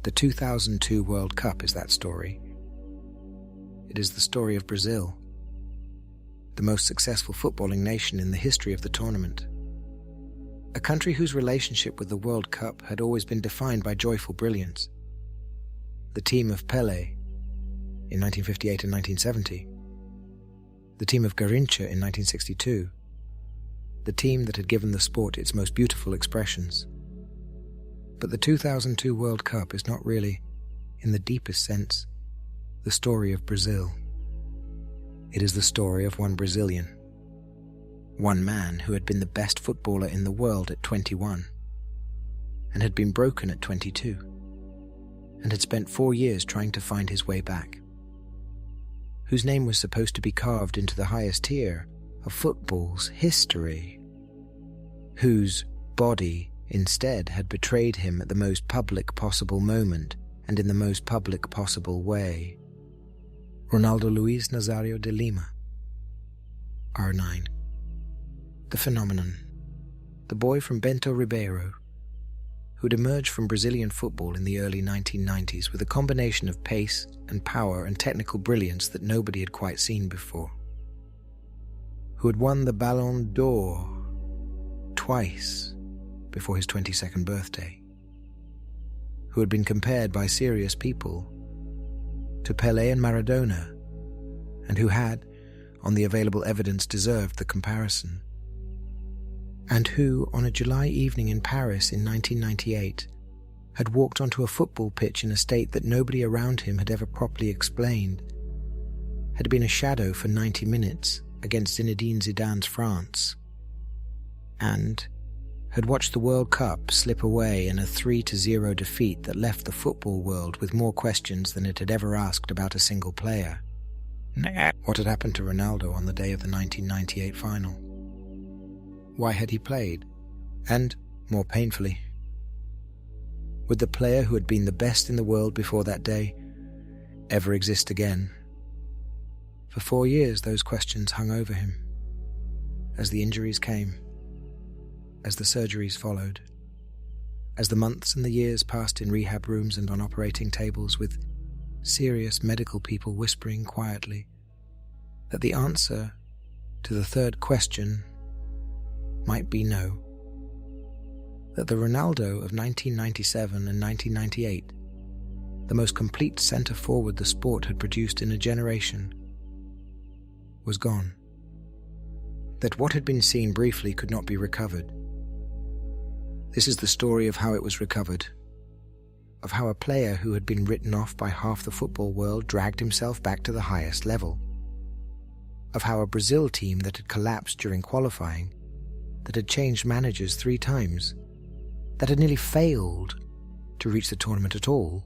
The 2002 World Cup is that story. It is the story of Brazil, the most successful footballing nation in the history of the tournament. A country whose relationship with the World Cup had always been defined by joyful brilliance. The team of Pelé in 1958 and 1970. The team of Garrincha in 1962. The team that had given the sport its most beautiful expressions. But the 2002 World Cup is not really, in the deepest sense, the story of Brazil. It is the story of one Brazilian. One man who had been the best footballer in the world at 21 and had been broken at 22 and had spent 4 years trying to find his way back. Whose name was supposed to be carved into the highest tier of football's history. Whose body instead had betrayed him at the most public possible moment and in the most public possible way. Ronaldo Luis Nazario de Lima. R9. The phenomenon. The boy from Bento Ribeiro, who had emerged from Brazilian football in the early 1990s with a combination of pace and power and technical brilliance that nobody had quite seen before. Who had won the Ballon d'Or twice before his 22nd birthday. Who had been compared by serious people to Pelé and Maradona, and who had, on the available evidence, deserved the comparison. And who, on a July evening in Paris in 1998, had walked onto a football pitch in a state that nobody around him had ever properly explained, had been a shadow for 90 minutes against Zinedine Zidane's France, and had watched the World Cup slip away in a 3-0 defeat that left the football world with more questions than it had ever asked about a single player. What had happened to Ronaldo on the day of the 1998 final? Why had he played? And, more painfully, would the player who had been the best in the world before that day ever exist again? For 4 years those questions hung over him, as the injuries came, as the surgeries followed, as the months and the years passed in rehab rooms and on operating tables with serious medical people whispering quietly that the answer to the third question might be no. That the Ronaldo of 1997 and 1998, the most complete centre-forward the sport had produced in a generation, was gone. That what had been seen briefly could not be recovered. This is the story of how it was recovered, of how a player who had been written off by half the football world dragged himself back to the highest level, of how a Brazil team that had collapsed during qualifying, that had changed managers 3 times, that had nearly failed to reach the tournament at all,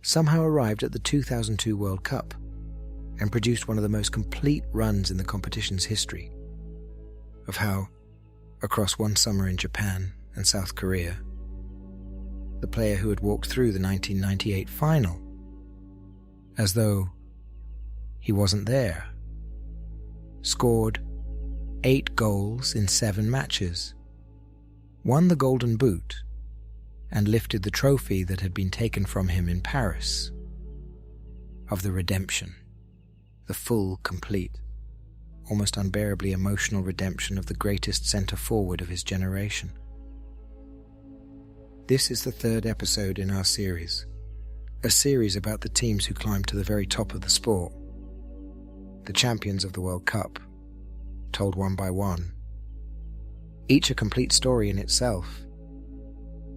somehow arrived at the 2002 World Cup and produced one of the most complete runs in the competition's history, of how, across one summer in Japan and South Korea, the player who had walked through the 1998 final, as though he wasn't there, scored 8 goals in 7 matches, won the Golden Boot, and lifted the trophy that had been taken from him in Paris, of the redemption, the full, complete, almost unbearably emotional redemption of the greatest centre-forward of his generation. This is the 3rd episode in our series, a series about the teams who climbed to the very top of the sport, the champions of the World Cup, told one by one. Each a complete story in itself,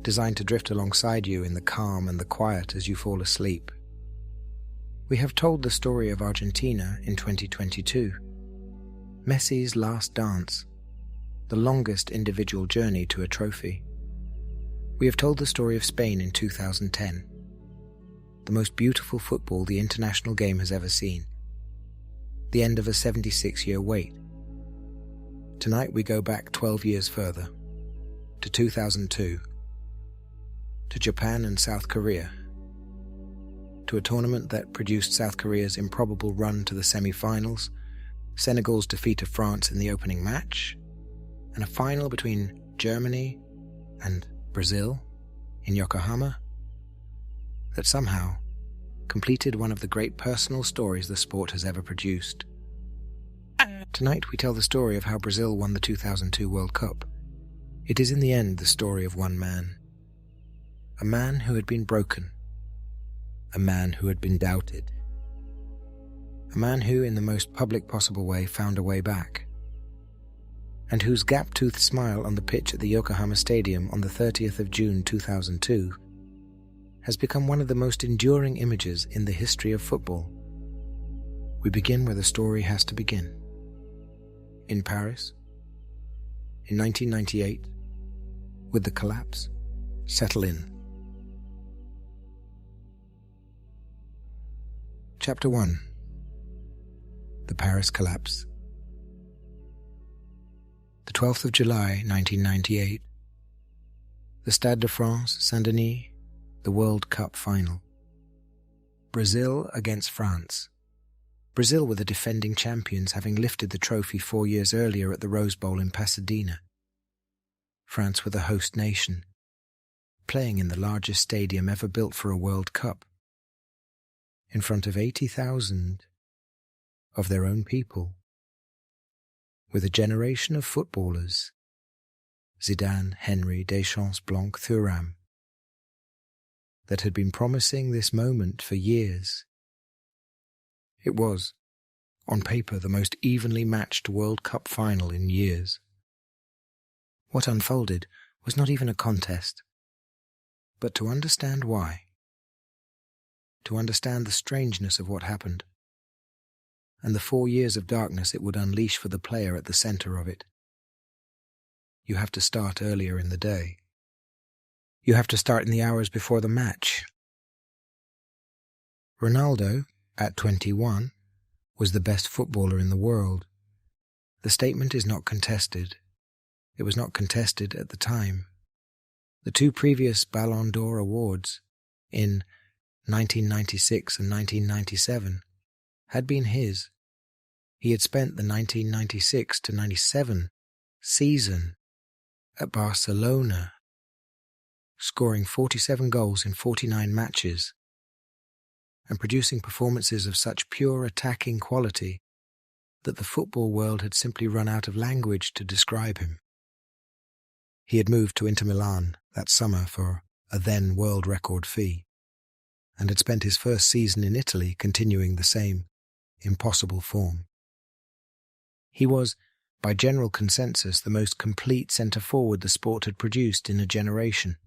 designed to drift alongside you in the calm and the quiet as you fall asleep. We have told the story of Argentina in 2022, Messi's last dance, the longest individual journey to a trophy. We have told the story of Spain in 2010, the most beautiful football the international game has ever seen, the end of a 76-year wait. Tonight we go back 12 years further, to 2002, to Japan and South Korea, to a tournament that produced South Korea's improbable run to the semi-finals, Senegal's defeat of France in the opening match, and a final between Germany and Brazil in Yokohama, that somehow completed one of the great personal stories the sport has ever produced. Tonight we tell the story of how Brazil won the 2002 World Cup. It is in the end the story of one man. A man who had been broken. A man who had been doubted. A man who, in the most public possible way, found a way back. And whose gap-toothed smile on the pitch at the Yokohama Stadium on the 30th of June 2002 has become one of the most enduring images in the history of football. We begin where the story has to begin. In Paris, in 1998, would the collapse settle in? Chapter 1. The Paris Collapse. The 12th of July, 1998. The Stade de France, Saint-Denis, the World Cup final. Brazil against France. Brazil were the defending champions, having lifted the trophy 4 years earlier at the Rose Bowl in Pasadena. France were the host nation, playing in the largest stadium ever built for a World Cup, in front of 80,000 of their own people, with a generation of footballers, Zidane, Henry, Deschamps, Blanc, Thuram, that had been promising this moment for years. It was, on paper, the most evenly matched World Cup final in years. What unfolded was not even a contest, but to understand why, to understand the strangeness of what happened, and the 4 years of darkness it would unleash for the player at the center of it. You have to start earlier in the day. You have to start in the hours before the match. Ronaldo, at 21, was the best footballer in the world. The statement is not contested. It was not contested at the time. The 2 previous Ballon d'Or awards, in 1996 and 1997, had been his. He had spent the 1996 to 97 season at Barcelona, scoring 47 goals in 49 matches, and producing performances of such pure attacking quality that the football world had simply run out of language to describe him. He had moved to Inter Milan that summer for a then world record fee, and had spent his first season in Italy continuing the same impossible form. He was, by general consensus, the most complete centre-forward the sport had produced in a generation.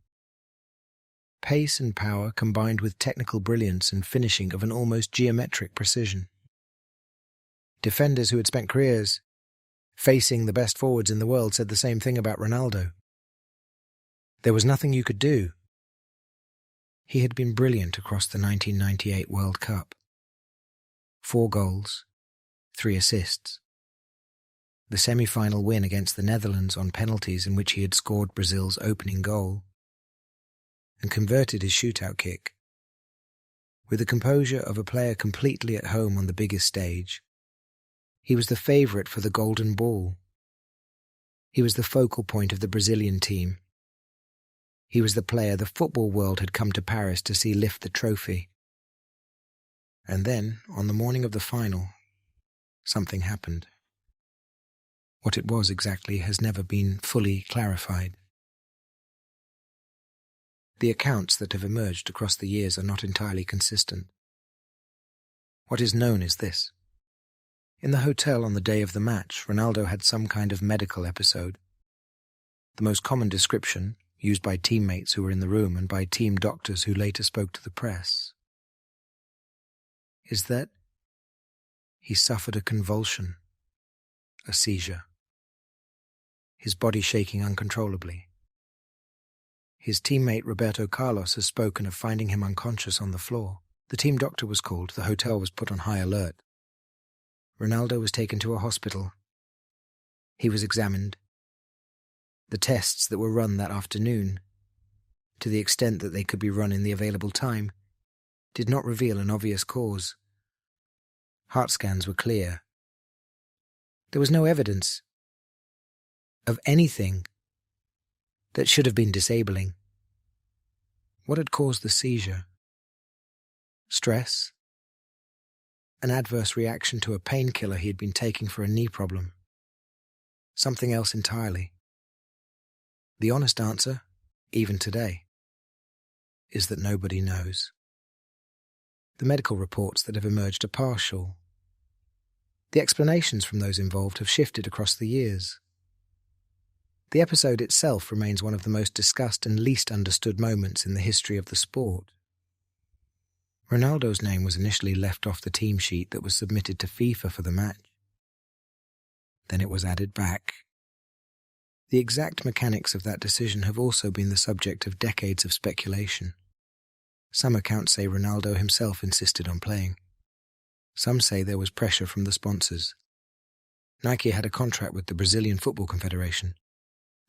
Pace and power combined with technical brilliance and finishing of an almost geometric precision. Defenders who had spent careers facing the best forwards in the world said the same thing about Ronaldo. There was nothing you could do. He had been brilliant across the 1998 World Cup. 4 goals, 3 assists. The semi-final win against the Netherlands on penalties, in which he had scored Brazil's opening goal and converted his shootout kick. With the composure of a player completely at home on the biggest stage, he was the favourite for the Golden Ball. He was the focal point of the Brazilian team. He was the player the football world had come to Paris to see lift the trophy. And then, on the morning of the final, something happened. What it was exactly has never been fully clarified. The accounts that have emerged across the years are not entirely consistent. What is known is this. In the hotel on the day of the match, Ronaldo had some kind of medical episode. The most common description, used by teammates who were in the room and by team doctors who later spoke to the press, is that he suffered a convulsion, a seizure, his body shaking uncontrollably. His teammate Roberto Carlos has spoken of finding him unconscious on the floor. The team doctor was called. The hotel was put on high alert. Ronaldo was taken to a hospital. He was examined. The tests that were run that afternoon, to the extent that they could be run in the available time, did not reveal an obvious cause. Heart scans were clear. There was no evidence of anything that should have been disabling. What had caused the seizure? stress, an adverse reaction to a painkiller he had been taking for a knee problem, something else entirely? The honest answer, even today, is that nobody knows. The medical reports that have emerged are partial. The explanations from those involved have shifted across the years. The episode itself remains one of the most discussed and least understood moments in the history of the sport. Ronaldo's name was initially left off the team sheet that was submitted to FIFA for the match. Then it was added back. The exact mechanics of that decision have also been the subject of decades of speculation. Some accounts say Ronaldo himself insisted on playing. Some say there was pressure from the sponsors. Nike had a contract with the Brazilian Football Confederation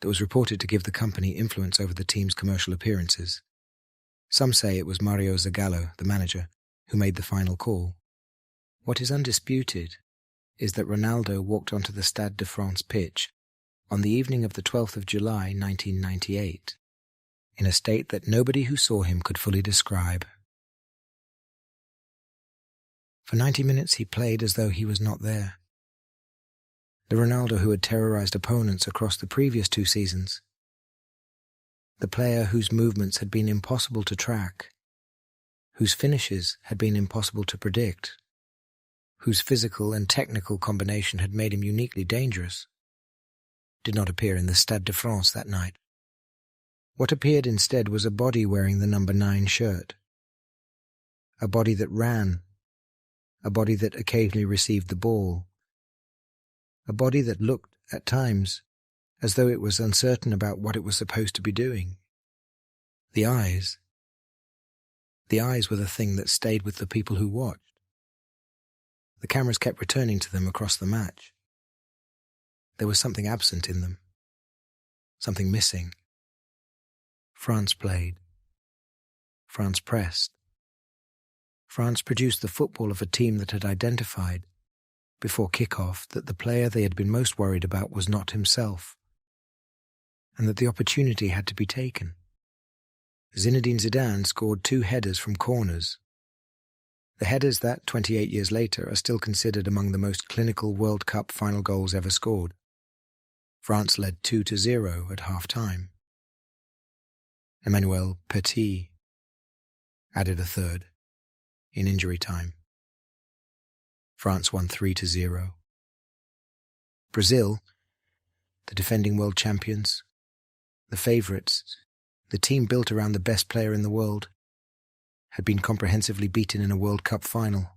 that was reported to give the company influence over the team's commercial appearances. Some say it was Mario Zagallo, the manager, who made the final call. What is undisputed is that Ronaldo walked onto the Stade de France pitch on the evening of the 12th of July 1998, in a state that nobody who saw him could fully describe. For 90 minutes he played as though he was not there. The Ronaldo who had terrorized opponents across the previous 2 seasons. The player whose movements had been impossible to track, whose finishes had been impossible to predict, whose physical and technical combination had made him uniquely dangerous, did not appear in the Stade de France that night. What appeared instead was a body wearing the number 9 shirt. A body that ran. A body that occasionally received the ball. A body that looked, at times, as though it was uncertain about what it was supposed to be doing. The eyes were the thing that stayed with the people who watched. The cameras kept returning to them across the match. There was something absent in them, something missing. France played. France pressed. France produced the football of a team that had identified, before kick-off, that the player they had been most worried about was not himself, and that the opportunity had to be taken. Zinedine Zidane scored 2 headers from corners. The headers that, 28 years later, are still considered among the most clinical World Cup final goals ever scored. France led 2-0 at half-time. Emmanuel Petit added a third in injury time. France won 3-0. Brazil, the defending world champions, the favourites, the team built around the best player in the world, had been comprehensively beaten in a World Cup final.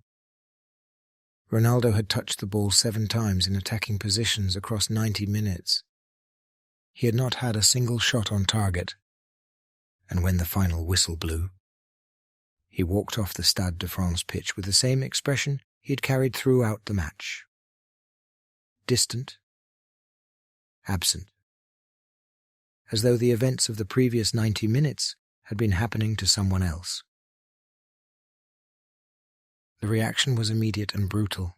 Ronaldo had touched the ball 7 times in attacking positions across 90 minutes. He had not had a single shot on target, and when the final whistle blew, he walked off the Stade de France pitch with the same expression he had carried throughout the match. Distant, absent, as though the events of the previous 90 minutes had been happening to someone else. The reaction was immediate and brutal.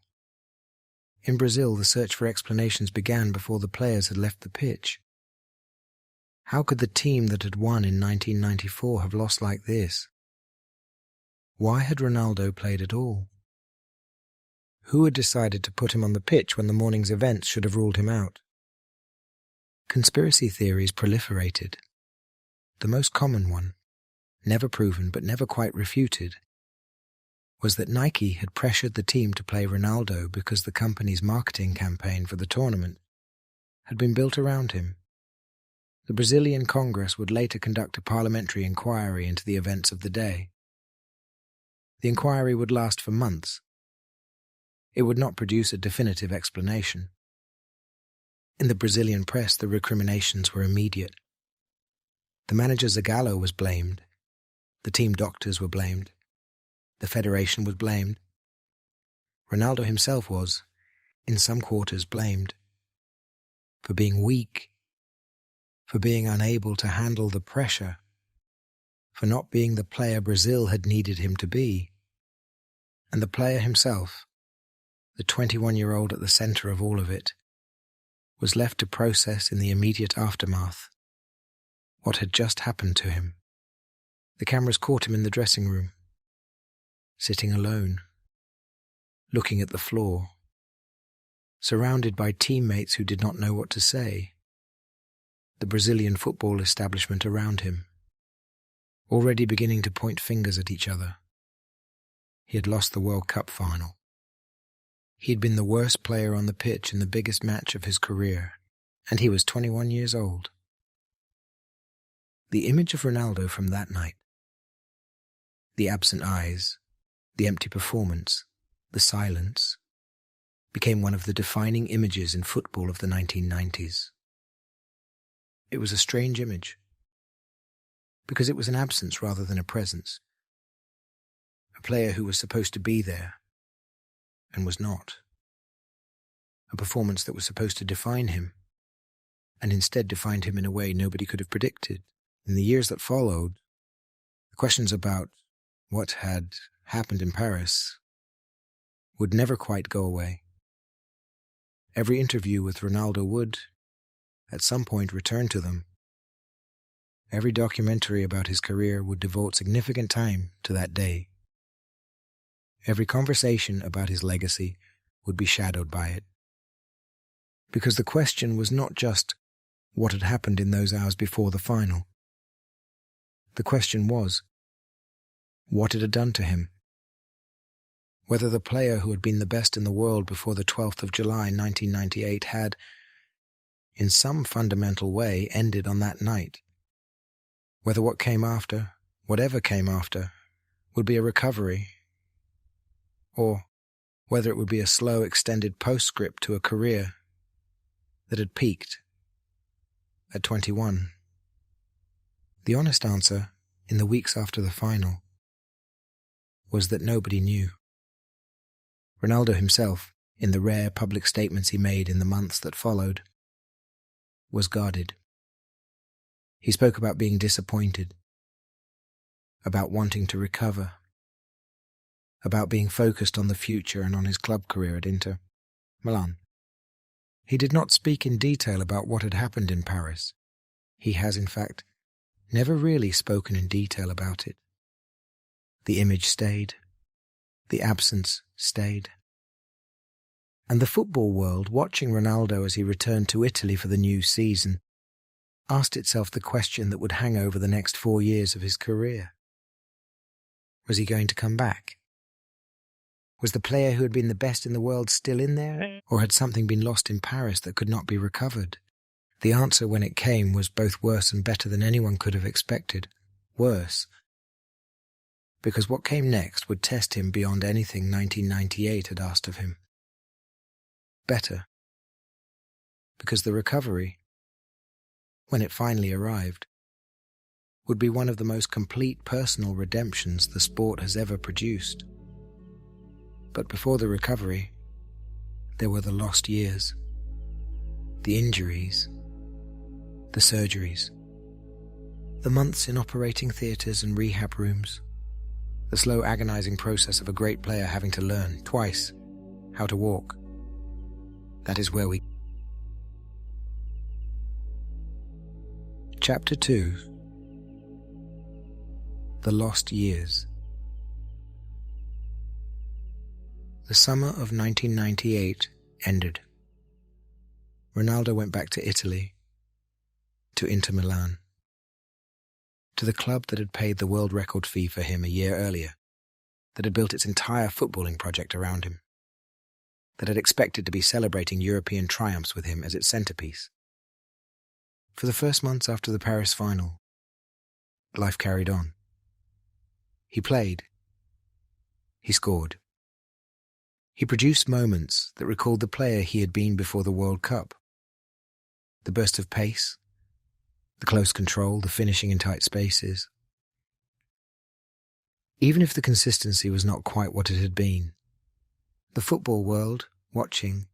In Brazil, the search for explanations began before the players had left the pitch. How could the team that had won in 1994 have lost like this? Why had Ronaldo played at all? Who had decided to put him on the pitch when the morning's events should have ruled him out? Conspiracy theories proliferated. The most common one, never proven but never quite refuted, was that Nike had pressured the team to play Ronaldo because the company's marketing campaign for the tournament had been built around him. The Brazilian Congress would later conduct a parliamentary inquiry into the events of the day. The inquiry would last for months. It would not produce a definitive explanation. In the Brazilian press, the recriminations were immediate. The manager Zagallo was blamed. The team doctors were blamed. The federation was blamed. Ronaldo himself was, in some quarters, blamed for being weak, for being unable to handle the pressure, for not being the player Brazil had needed him to be. And the player himself, the 21-year-old at the center of all of it, was left to process in the immediate aftermath what had just happened to him. The cameras caught him in the dressing room. sitting alone, looking at the floor, surrounded by teammates who did not know what to say, the Brazilian football establishment around him, already beginning to point fingers at each other. He had lost the World Cup final. He had been the worst player on the pitch in the biggest match of his career, and he was 21 years old. The image of Ronaldo from that night, the absent eyes, the empty performance, the silence, became one of the defining images in football of the 1990s. It was a strange image, because it was an absence rather than a presence. A player who was supposed to be there and was not. A performance that was supposed to define him and instead defined him in a way nobody could have predicted. In the years that followed, the questions about what had happened in Paris would never quite go away. Every interview with Ronaldo would, at some point, return to them. Every documentary about his career would devote significant time to that day. Every conversation about his legacy would be shadowed by it. Because the question was not just what had happened in those hours before the final. The question was, what it had done to him. Whether the player who had been the best in the world before the 12th of July 1998 had, in some fundamental way, ended on that night. Whether what came after, whatever came after, would be a recovery, or whether it would be a slow, extended postscript to a career that had peaked at 21. The honest answer, in the weeks after the final, was that nobody knew. Ronaldo himself, in the rare public statements he made in the months that followed, was guarded. He spoke about being disappointed, about wanting to recover, about being focused on the future and on his club career at Inter Milan. He did not speak in detail about what had happened in Paris. He has, in fact, never really spoken in detail about it. The image stayed. The absence stayed. And the football world, watching Ronaldo as he returned to Italy for the new season, asked itself the question that would hang over the next 4 years of his career. Was he going to come back? Was the player who had been the best in the world still in there, or had something been lost in Paris that could not be recovered? The answer, when it came, was both worse and better than anyone could have expected. Worse, because what came next would test him beyond anything 1998 had asked of him. Better, because the recovery, when it finally arrived, would be one of the most complete personal redemptions the sport has ever produced. But before the recovery, there were the lost years, the injuries, the surgeries, the months in operating theatres and rehab rooms, the slow agonizing process of a great player having to learn, twice, how to walk. That is where we... Chapter 2. The Lost Years. The summer of 1998 ended. Ronaldo went back to Italy, to Inter Milan, to the club that had paid the world record fee for him a year earlier, that had built its entire footballing project around him, that had expected to be celebrating European triumphs with him as its centerpiece. For the first months after the Paris final, life carried on. He played. He scored. He produced moments that recalled the player he had been before the World Cup. The burst of pace, the close control, the finishing in tight spaces. Even if the consistency was not quite what it had been, the football world, watching,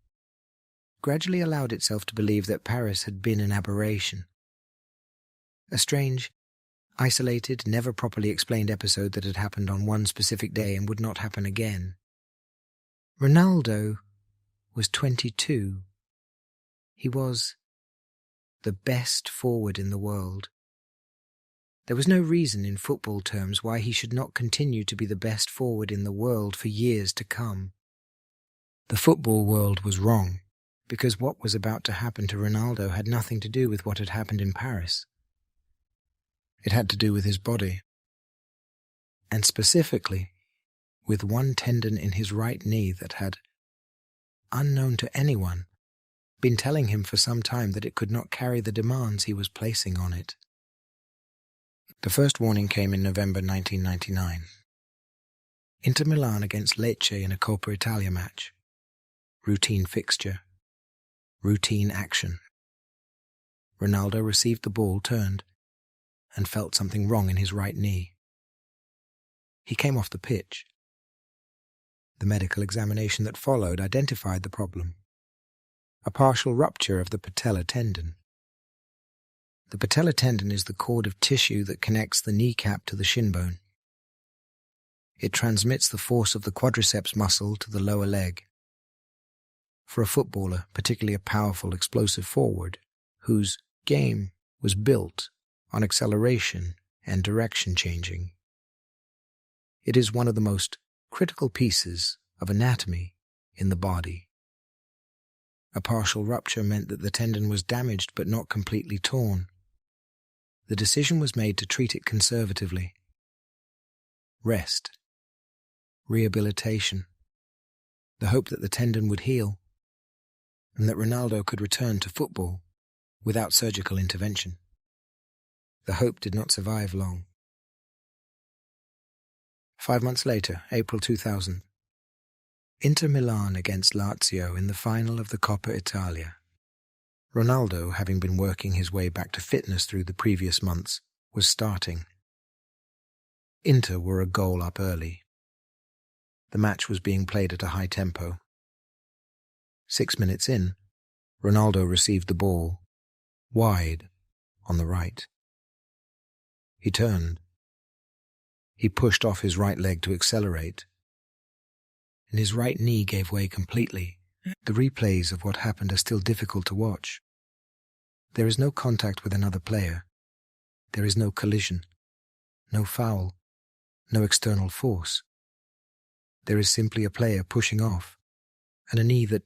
gradually allowed itself to believe that Paris had been an aberration. A strange, isolated, never properly explained episode that had happened on one specific day and would not happen again. Ronaldo was 22. He was the best forward in the world. There was no reason in football terms why he should not continue to be the best forward in the world for years to come. The football world was wrong, because what was about to happen to Ronaldo had nothing to do with what had happened in Paris. It had to do with his body, and specifically with one tendon in his right knee that had, unknown to anyone, been telling him for some time that it could not carry the demands he was placing on it. The first warning came in November 1999. Inter Milan against Lecce in a Coppa Italia match. Routine fixture. Routine action. Ronaldo received the ball, turned, and felt something wrong in his right knee. He came off the pitch. The medical examination that followed identified the problem. A partial rupture of the patella tendon. The patella tendon is the cord of tissue that connects the kneecap to the shin bone. It transmits the force of the quadriceps muscle to the lower leg. For a footballer, particularly a powerful, explosive forward, whose game was built on acceleration and direction changing, it is one of the most critical pieces of anatomy in the body. A partial rupture meant that the tendon was damaged but not completely torn. The decision was made to treat it conservatively. Rest. Rehabilitation. The hope that the tendon would heal and that Ronaldo could return to football without surgical intervention. The hope did not survive long. 5 months later, April 2000, Inter Milan against Lazio in the final of the Coppa Italia. Ronaldo, having been working his way back to fitness through the previous months, was starting. Inter were a goal up early. The match was being played at a high tempo. 6 minutes in, Ronaldo received the ball, wide, on the right. He turned. He pushed off his right leg to accelerate, and his right knee gave way completely. The replays of what happened are still difficult to watch. There is no contact with another player. There is no collision, no foul, no external force. There is simply a player pushing off, and a knee that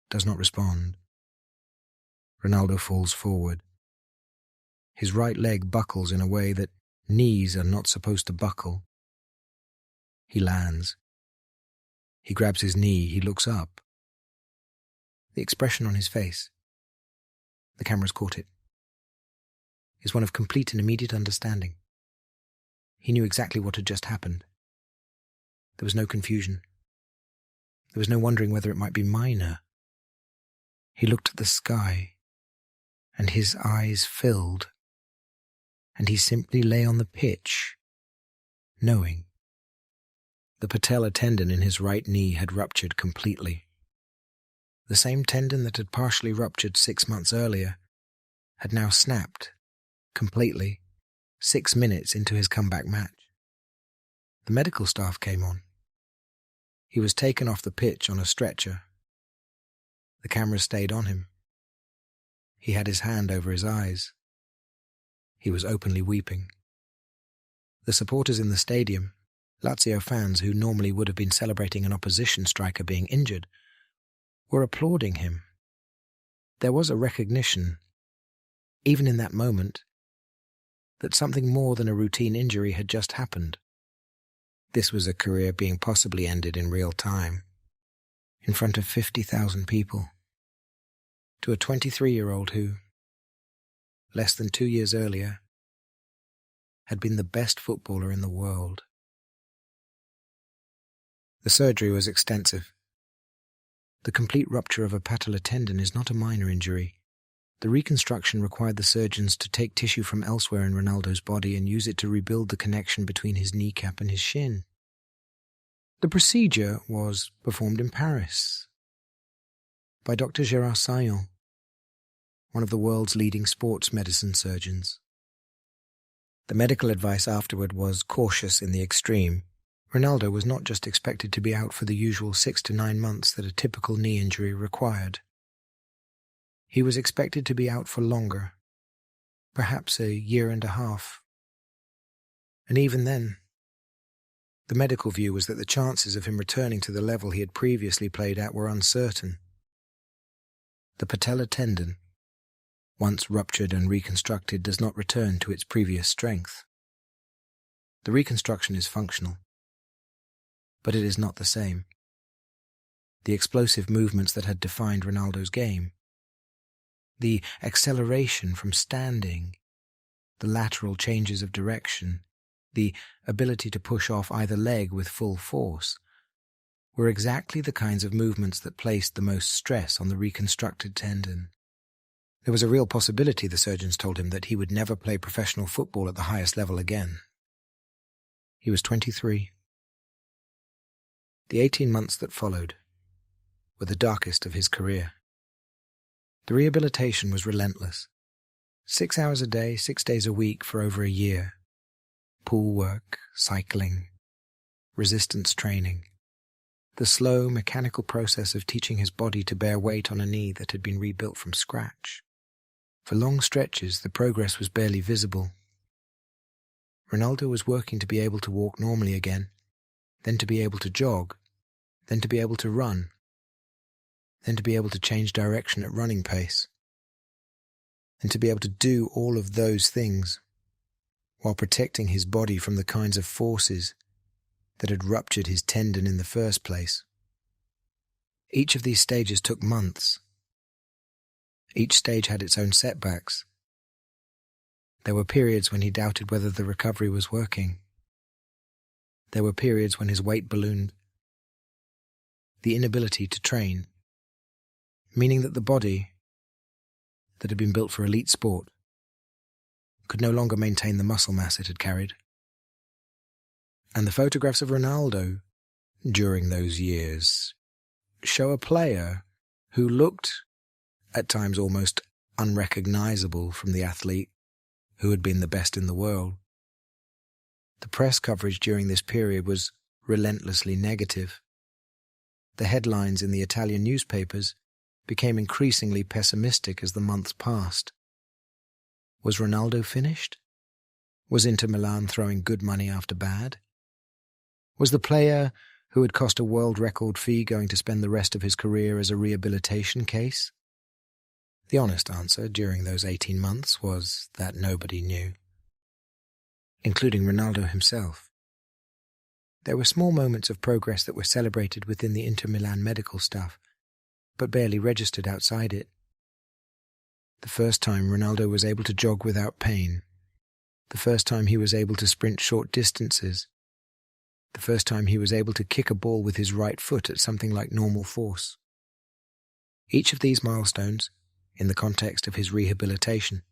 does not respond. Ronaldo falls forward. His right leg buckles in a way that knees are not supposed to buckle. He lands. He grabs his knee, he looks up. The expression on his face, the camera's caught it, is one of complete and immediate understanding. He knew exactly what had just happened. There was no confusion. There was no wondering whether it might be minor. He looked at the sky, and his eyes filled, and he simply lay on the pitch, knowing. The patella tendon in his right knee had ruptured completely. The same tendon that had partially ruptured 6 months earlier had now snapped, completely, 6 minutes into his comeback match. The medical staff came on. He was taken off the pitch on a stretcher. The camera stayed on him. He had his hand over his eyes. He was openly weeping. The supporters in the stadium, Lazio fans who normally would have been celebrating an opposition striker being injured, were applauding him. There was a recognition, even in that moment, that something more than a routine injury had just happened. This was a career being possibly ended in real time, in front of 50,000 people, to a 23-year-old who, less than 2 years earlier, had been the best footballer in the world. The surgery was extensive. The complete rupture of a patellar tendon is not a minor injury. The reconstruction required the surgeons to take tissue from elsewhere in Ronaldo's body and use it to rebuild the connection between his kneecap and his shin. The procedure was performed in Paris by Dr. Gérard Saillon, one of the world's leading sports medicine surgeons. The medical advice afterward was cautious in the extreme. Ronaldo was not just expected to be out for the usual 6 to 9 months that a typical knee injury required. He was expected to be out for longer, perhaps a year and a half. And even then, the medical view was that the chances of him returning to the level he had previously played at were uncertain. The patellar tendon, once ruptured and reconstructed, does not return to its previous strength. The reconstruction is functional, but it is not the same. The explosive movements that had defined Ronaldo's game, the acceleration from standing, the lateral changes of direction, the ability to push off either leg with full force, were exactly the kinds of movements that placed the most stress on the reconstructed tendon. There was a real possibility, the surgeons told him, that he would never play professional football at the highest level again. He was 23. The 18 months that followed were the darkest of his career. The rehabilitation was relentless. 6 hours a day, 6 days a week for over a year. Pool work, cycling, resistance training. The slow, mechanical process of teaching his body to bear weight on a knee that had been rebuilt from scratch. For long stretches, the progress was barely visible. Ronaldo was working to be able to walk normally again, then to be able to jog, then to be able to run, then to be able to change direction at running pace, and to be able to do all of those things while protecting his body from the kinds of forces that had ruptured his tendon in the first place. Each of these stages took months. Each stage had its own setbacks. There were periods when he doubted whether the recovery was working. There were periods when his weight ballooned. The inability to train, meaning that the body that had been built for elite sport could no longer maintain the muscle mass it had carried. And the photographs of Ronaldo during those years show a player who looked at times almost unrecognizable from the athlete who had been the best in the world. The press coverage during this period was relentlessly negative. The headlines in the Italian newspapers became increasingly pessimistic as the months passed. Was Ronaldo finished? Was Inter Milan throwing good money after bad? Was the player who had cost a world record fee going to spend the rest of his career as a rehabilitation case? The honest answer during those 18 months was that nobody knew, including Ronaldo himself. There were small moments of progress that were celebrated within the Inter Milan medical staff, but barely registered outside it. The first time Ronaldo was able to jog without pain, the first time he was able to sprint short distances, the first time he was able to kick a ball with his right foot at something like normal force. Each of these milestones, in the context of his rehabilitation,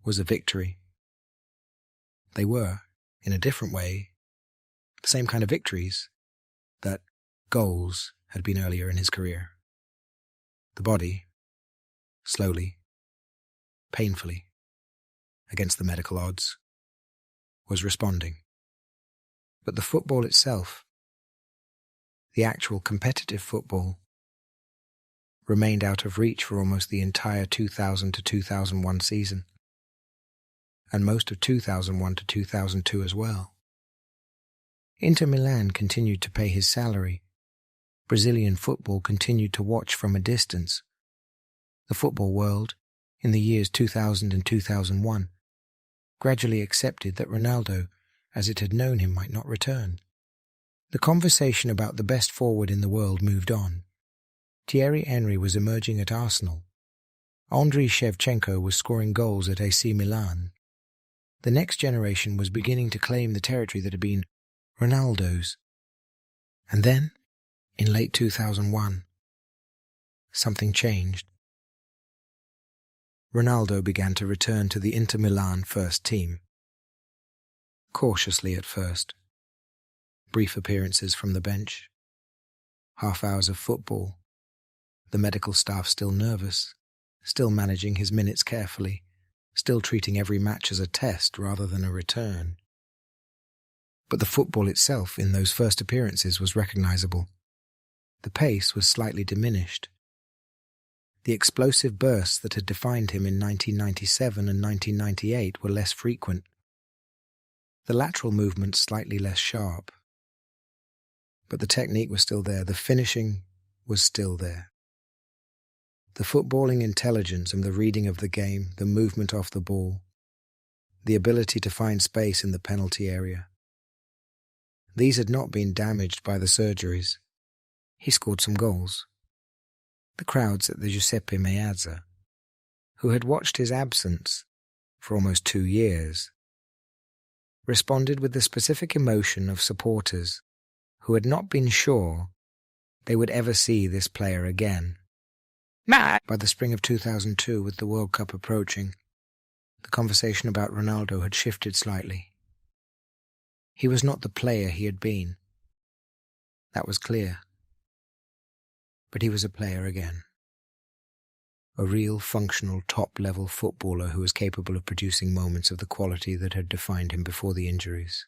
was a victory. They were, in a different way, the same kind of victories that goals had been earlier in his career. The body, slowly, painfully, against the medical odds, was responding. But the football itself, the actual competitive football, remained out of reach for almost the entire 2000 to 2001 season, and most of 2001 to 2002 as well. Inter Milan continued to pay his salary. Brazilian football continued to watch from a distance. The football world, in the years 2000 and 2001, gradually accepted that Ronaldo, as it had known him, might not return. The conversation about the best forward in the world moved on. Thierry Henry was emerging at Arsenal. Andriy Shevchenko was scoring goals at AC Milan. The next generation was beginning to claim the territory that had been Ronaldo's. And then, in late 2001, something changed. Ronaldo began to return to the Inter Milan first team. Cautiously at first. Brief appearances from the bench. Half hours of football. The medical staff still nervous, still managing his minutes carefully, still treating every match as a test rather than a return. But the football itself in those first appearances was recognizable. The pace was slightly diminished. The explosive bursts that had defined him in 1997 and 1998 were less frequent. The lateral movement slightly less sharp. But the technique was still there, the finishing was still there. The footballing intelligence and the reading of the game, the movement off the ball, the ability to find space in the penalty area. These had not been damaged by the surgeries. He scored some goals. The crowds at the Giuseppe Meazza, who had watched his absence for almost 2 years, responded with the specific emotion of supporters who had not been sure they would ever see this player again. By the spring of 2002, with the World Cup approaching, the conversation about Ronaldo had shifted slightly. He was not the player he had been. That was clear. But he was a player again. A real, functional, top-level footballer who was capable of producing moments of the quality that had defined him before the injuries.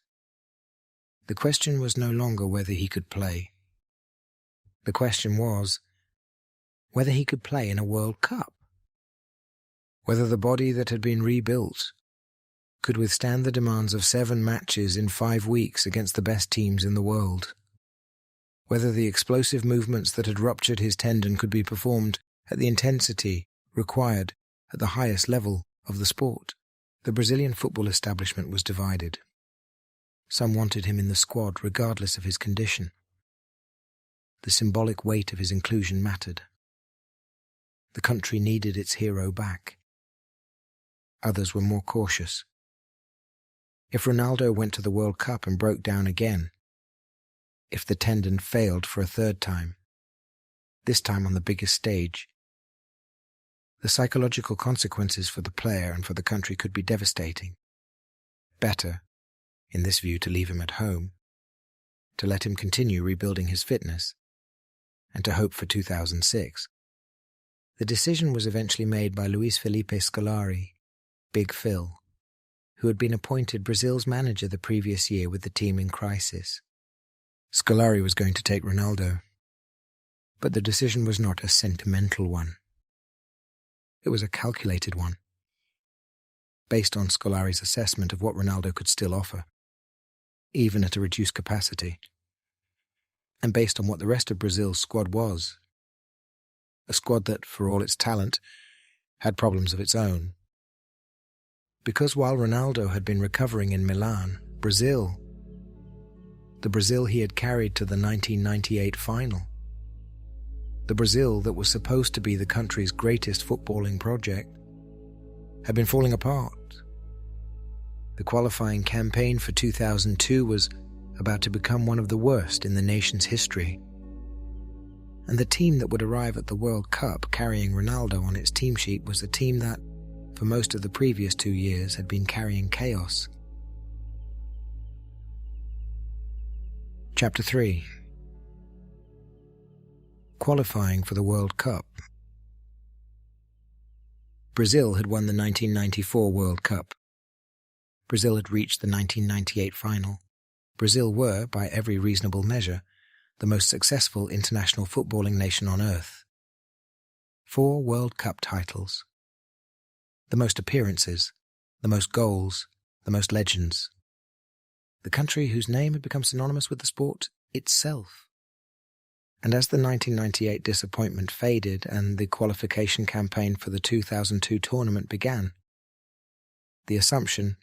The question was no longer whether he could play. The question was whether he could play in a World Cup. Whether the body that had been rebuilt could withstand the demands of 7 matches in 5 weeks against the best teams in the world. Whether the explosive movements that had ruptured his tendon could be performed at the intensity required at the highest level of the sport. The Brazilian football establishment was divided. Some wanted him in the squad regardless of his condition. The symbolic weight of his inclusion mattered. The country needed its hero back. Others were more cautious. If Ronaldo went to the World Cup and broke down again, if the tendon failed for a 3rd time, this time on the biggest stage, the psychological consequences for the player and for the country could be devastating. Better, in this view, to leave him at home, to let him continue rebuilding his fitness, and to hope for 2006. The decision was eventually made by Luis Felipe Scolari, Big Phil, who had been appointed Brazil's manager the previous year with the team in crisis. Scolari was going to take Ronaldo, but the decision was not a sentimental one. It was a calculated one, based on Scolari's assessment of what Ronaldo could still offer, even at a reduced capacity, and based on what the rest of Brazil's squad was, a squad that, for all its talent, had problems of its own. Because while Ronaldo had been recovering in Milan, Brazil, the Brazil he had carried to the 1998 final, the Brazil that was supposed to be the country's greatest footballing project, had been falling apart. The qualifying campaign for 2002 was about to become one of the worst in the nation's history. And the team that would arrive at the World Cup carrying Ronaldo on its team sheet was the team that, for most of the previous 2 years, had been carrying chaos. Chapter 3. Qualifying for the World Cup. Brazil had won the 1994 World Cup. Brazil had reached the 1998 final. Brazil were, by every reasonable measure, the most successful international footballing nation on earth. 4 World Cup titles. The most appearances, the most goals, the most legends. The country whose name had become synonymous with the sport itself. And as the 1998 disappointment faded and the qualification campaign for the 2002 tournament began, the assumption,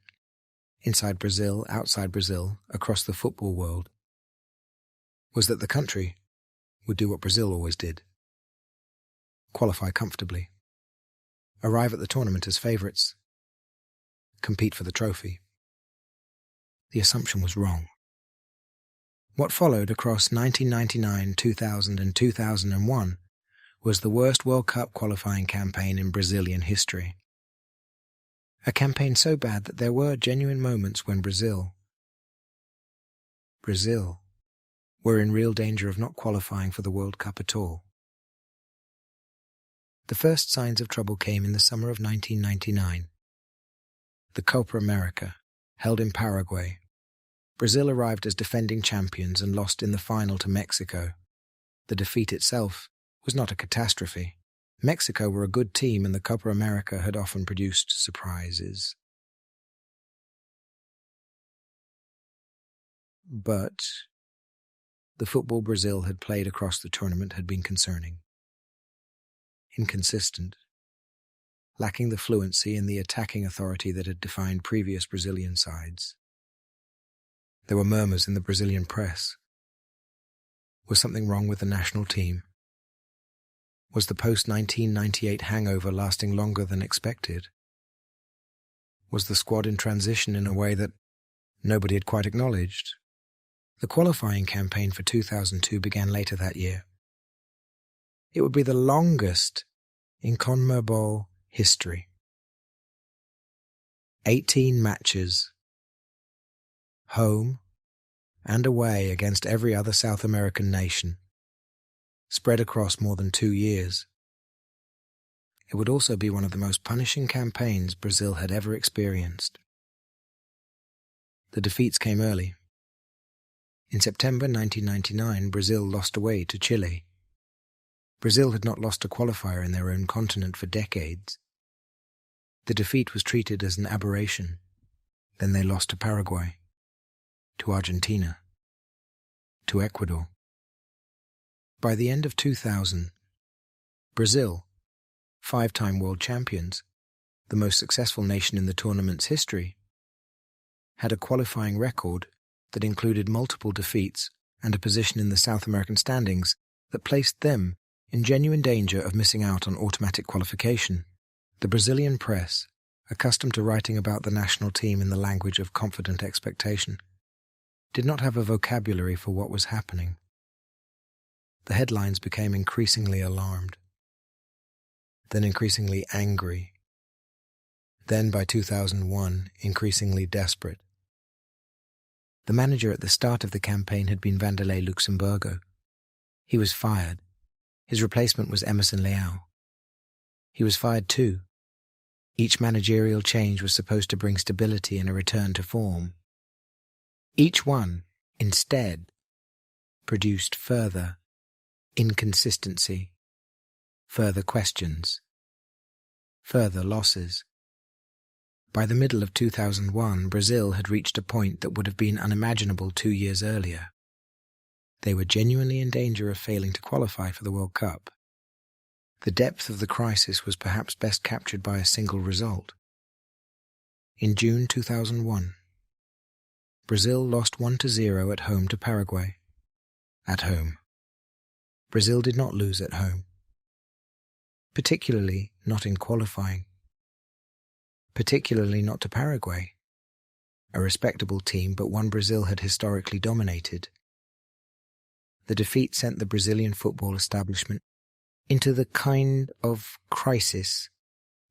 inside Brazil, outside Brazil, across the football world, was that the country would do what Brazil always did: qualify comfortably, arrive at the tournament as favourites, compete for the trophy. The assumption was wrong. What followed across 1999, 2000 and 2001 was the worst World Cup qualifying campaign in Brazilian history. A campaign so bad that there were genuine moments when Brazil were in real danger of not qualifying for the World Cup at all. The first signs of trouble came in the summer of 1999. The Copa America, held in Paraguay. Brazil arrived as defending champions and lost in the final to Mexico. The defeat itself was not a catastrophe. Mexico were a good team and the Copa America had often produced surprises. But the football Brazil had played across the tournament had been concerning. Inconsistent, lacking the fluency and the attacking authority that had defined previous Brazilian sides. There were murmurs in the Brazilian press. Was something wrong with the national team? Was the post-1998 hangover lasting longer than expected? Was the squad in transition in a way that nobody had quite acknowledged? The qualifying campaign for 2002 began later that year. It would be the longest in CONMEBOL history. 18 matches, home and away against every other South American nation, spread across more than 2 years. It would also be one of the most punishing campaigns Brazil had ever experienced. The defeats came early. In September 1999, Brazil lost away to Chile. Brazil had not lost a qualifier in their own continent for decades. The defeat was treated as an aberration. Then they lost to Paraguay, to Argentina, to Ecuador. By the end of 2000, Brazil, 5-time world champions, the most successful nation in the tournament's history, had a qualifying record that included multiple defeats and a position in the South American standings that placed them in genuine danger of missing out on automatic qualification. The Brazilian press, accustomed to writing about the national team in the language of confident expectation, did not have a vocabulary for what was happening. The headlines became increasingly alarmed, then increasingly angry, then by 2001 increasingly desperate. The manager at the start of the campaign had been Vanderlei Luxemburgo. He was fired. His replacement was Emerson Leão. He was fired too. Each managerial change was supposed to bring stability and a return to form. Each one, instead, produced further inconsistency, further questions, further losses. By the middle of 2001, Brazil had reached a point that would have been unimaginable 2 years earlier. They were genuinely in danger of failing to qualify for the World Cup. The depth of the crisis was perhaps best captured by a single result. In June 2001, Brazil lost 1-0 at home to Paraguay. At home. Brazil did not lose at home. Particularly not in qualifying. Particularly not to Paraguay, a respectable team but one Brazil had historically dominated. The defeat sent the Brazilian football establishment into the kind of crisis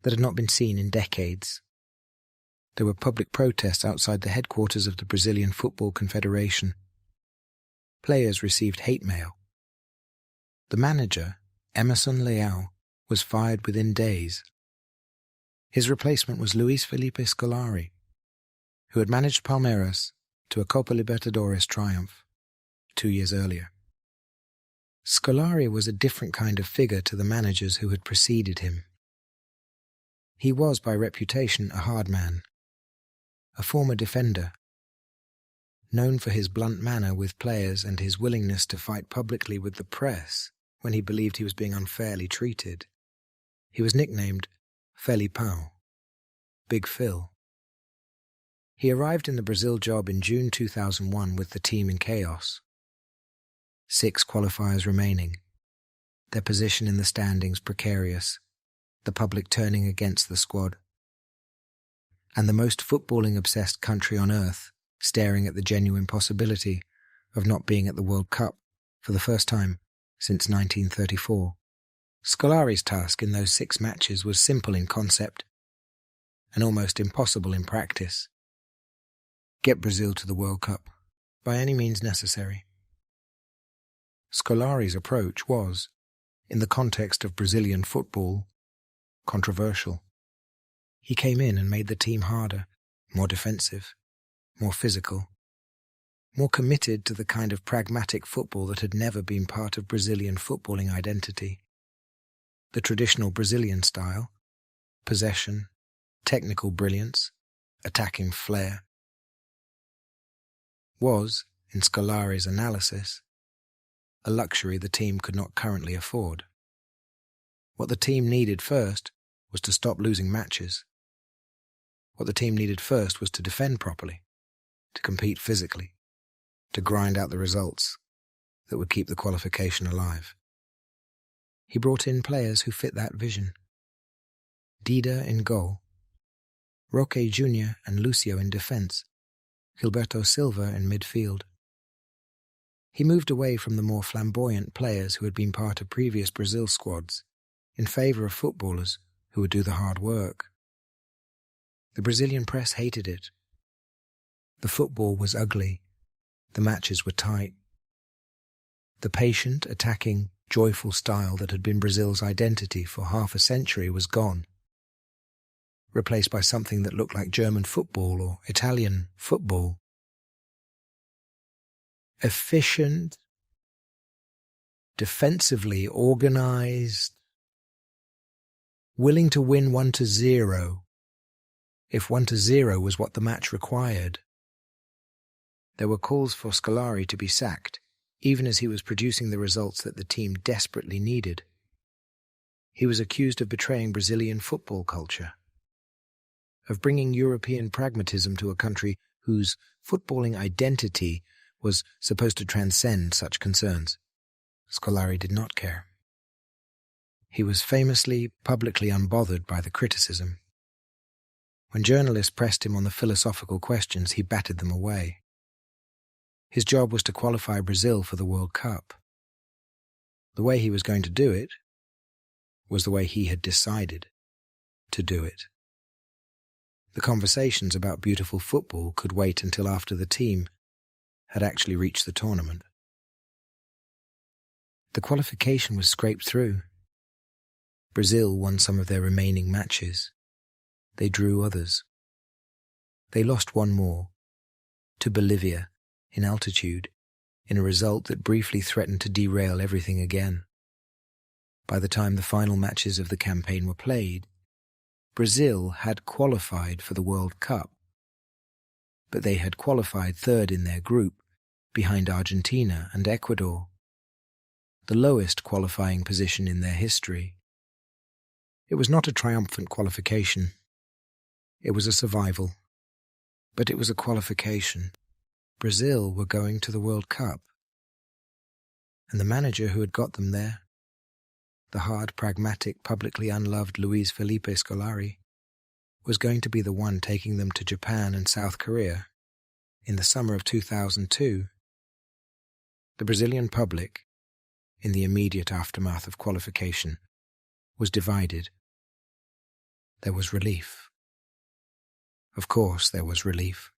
that had not been seen in decades. There were public protests outside the headquarters of the Brazilian Football Confederation. Players received hate mail. The manager, Emerson Leão, was fired within days. His replacement was Luis Felipe Scolari, who had managed Palmeiras to a Copa Libertadores triumph 2 years earlier. Scolari was a different kind of figure to the managers who had preceded him. He was, by reputation, a hard man, a former defender, known for his blunt manner with players and his willingness to fight publicly with the press when he believed he was being unfairly treated. He was nicknamed Felipão, Big Phil. He arrived in the Brazil job in June 2001 with the team in chaos. 6 qualifiers remaining, their position in the standings precarious, the public turning against the squad, and the most footballing-obsessed country on earth staring at the genuine possibility of not being at the World Cup for the first time since 1934. Scolari's task in those 6 matches was simple in concept and almost impossible in practice. Get Brazil to the World Cup by any means necessary. Scolari's approach was, in the context of Brazilian football, controversial. He came in and made the team harder, more defensive, more physical, more committed to the kind of pragmatic football that had never been part of Brazilian footballing identity. The traditional Brazilian style, possession, technical brilliance, attacking flair, was, in Scolari's analysis, a luxury the team could not currently afford. What the team needed first was to stop losing matches. What the team needed first was to defend properly, to compete physically, to grind out the results that would keep the qualification alive. He brought in players who fit that vision. Dida in goal, Roque Jr. and Lucio in defence, Gilberto Silva in midfield. He moved away from the more flamboyant players who had been part of previous Brazil squads in favour of footballers who would do the hard work. The Brazilian press hated it. The football was ugly. The matches were tight. The patient, attacking, joyful style that had been Brazil's identity for half a century was gone, replaced by something that looked like German football or Italian football. Efficient, defensively organised, willing to win 1-0 if 1-0 was what the match required. There were calls for Scolari to be sacked, even as he was producing the results that the team desperately needed. He was accused of betraying Brazilian football culture, of bringing European pragmatism to a country whose footballing identity was supposed to transcend such concerns. Scolari did not care. He was famously, publicly unbothered by the criticism. When journalists pressed him on the philosophical questions, he batted them away. His job was to qualify Brazil for the World Cup. The way he was going to do it was the way he had decided to do it. The conversations about beautiful football could wait until after the team had actually reached the tournament. The qualification was scraped through. Brazil won some of their remaining matches. They drew others. They lost one more, to Bolivia, in altitude, in a result that briefly threatened to derail everything again. By the time the final matches of the campaign were played, Brazil had qualified for the World Cup, but they had qualified third in their group, behind Argentina and Ecuador, the lowest qualifying position in their history. It was not a triumphant qualification. It was a survival, but it was a qualification. Brazil were going to the World Cup, and the manager who had got them there, the hard, pragmatic, publicly unloved Luiz Felipe Scolari, was going to be the one taking them to Japan and South Korea in the summer of 2002. The Brazilian public, in the immediate aftermath of qualification, was divided. There was relief. Of course there was relief.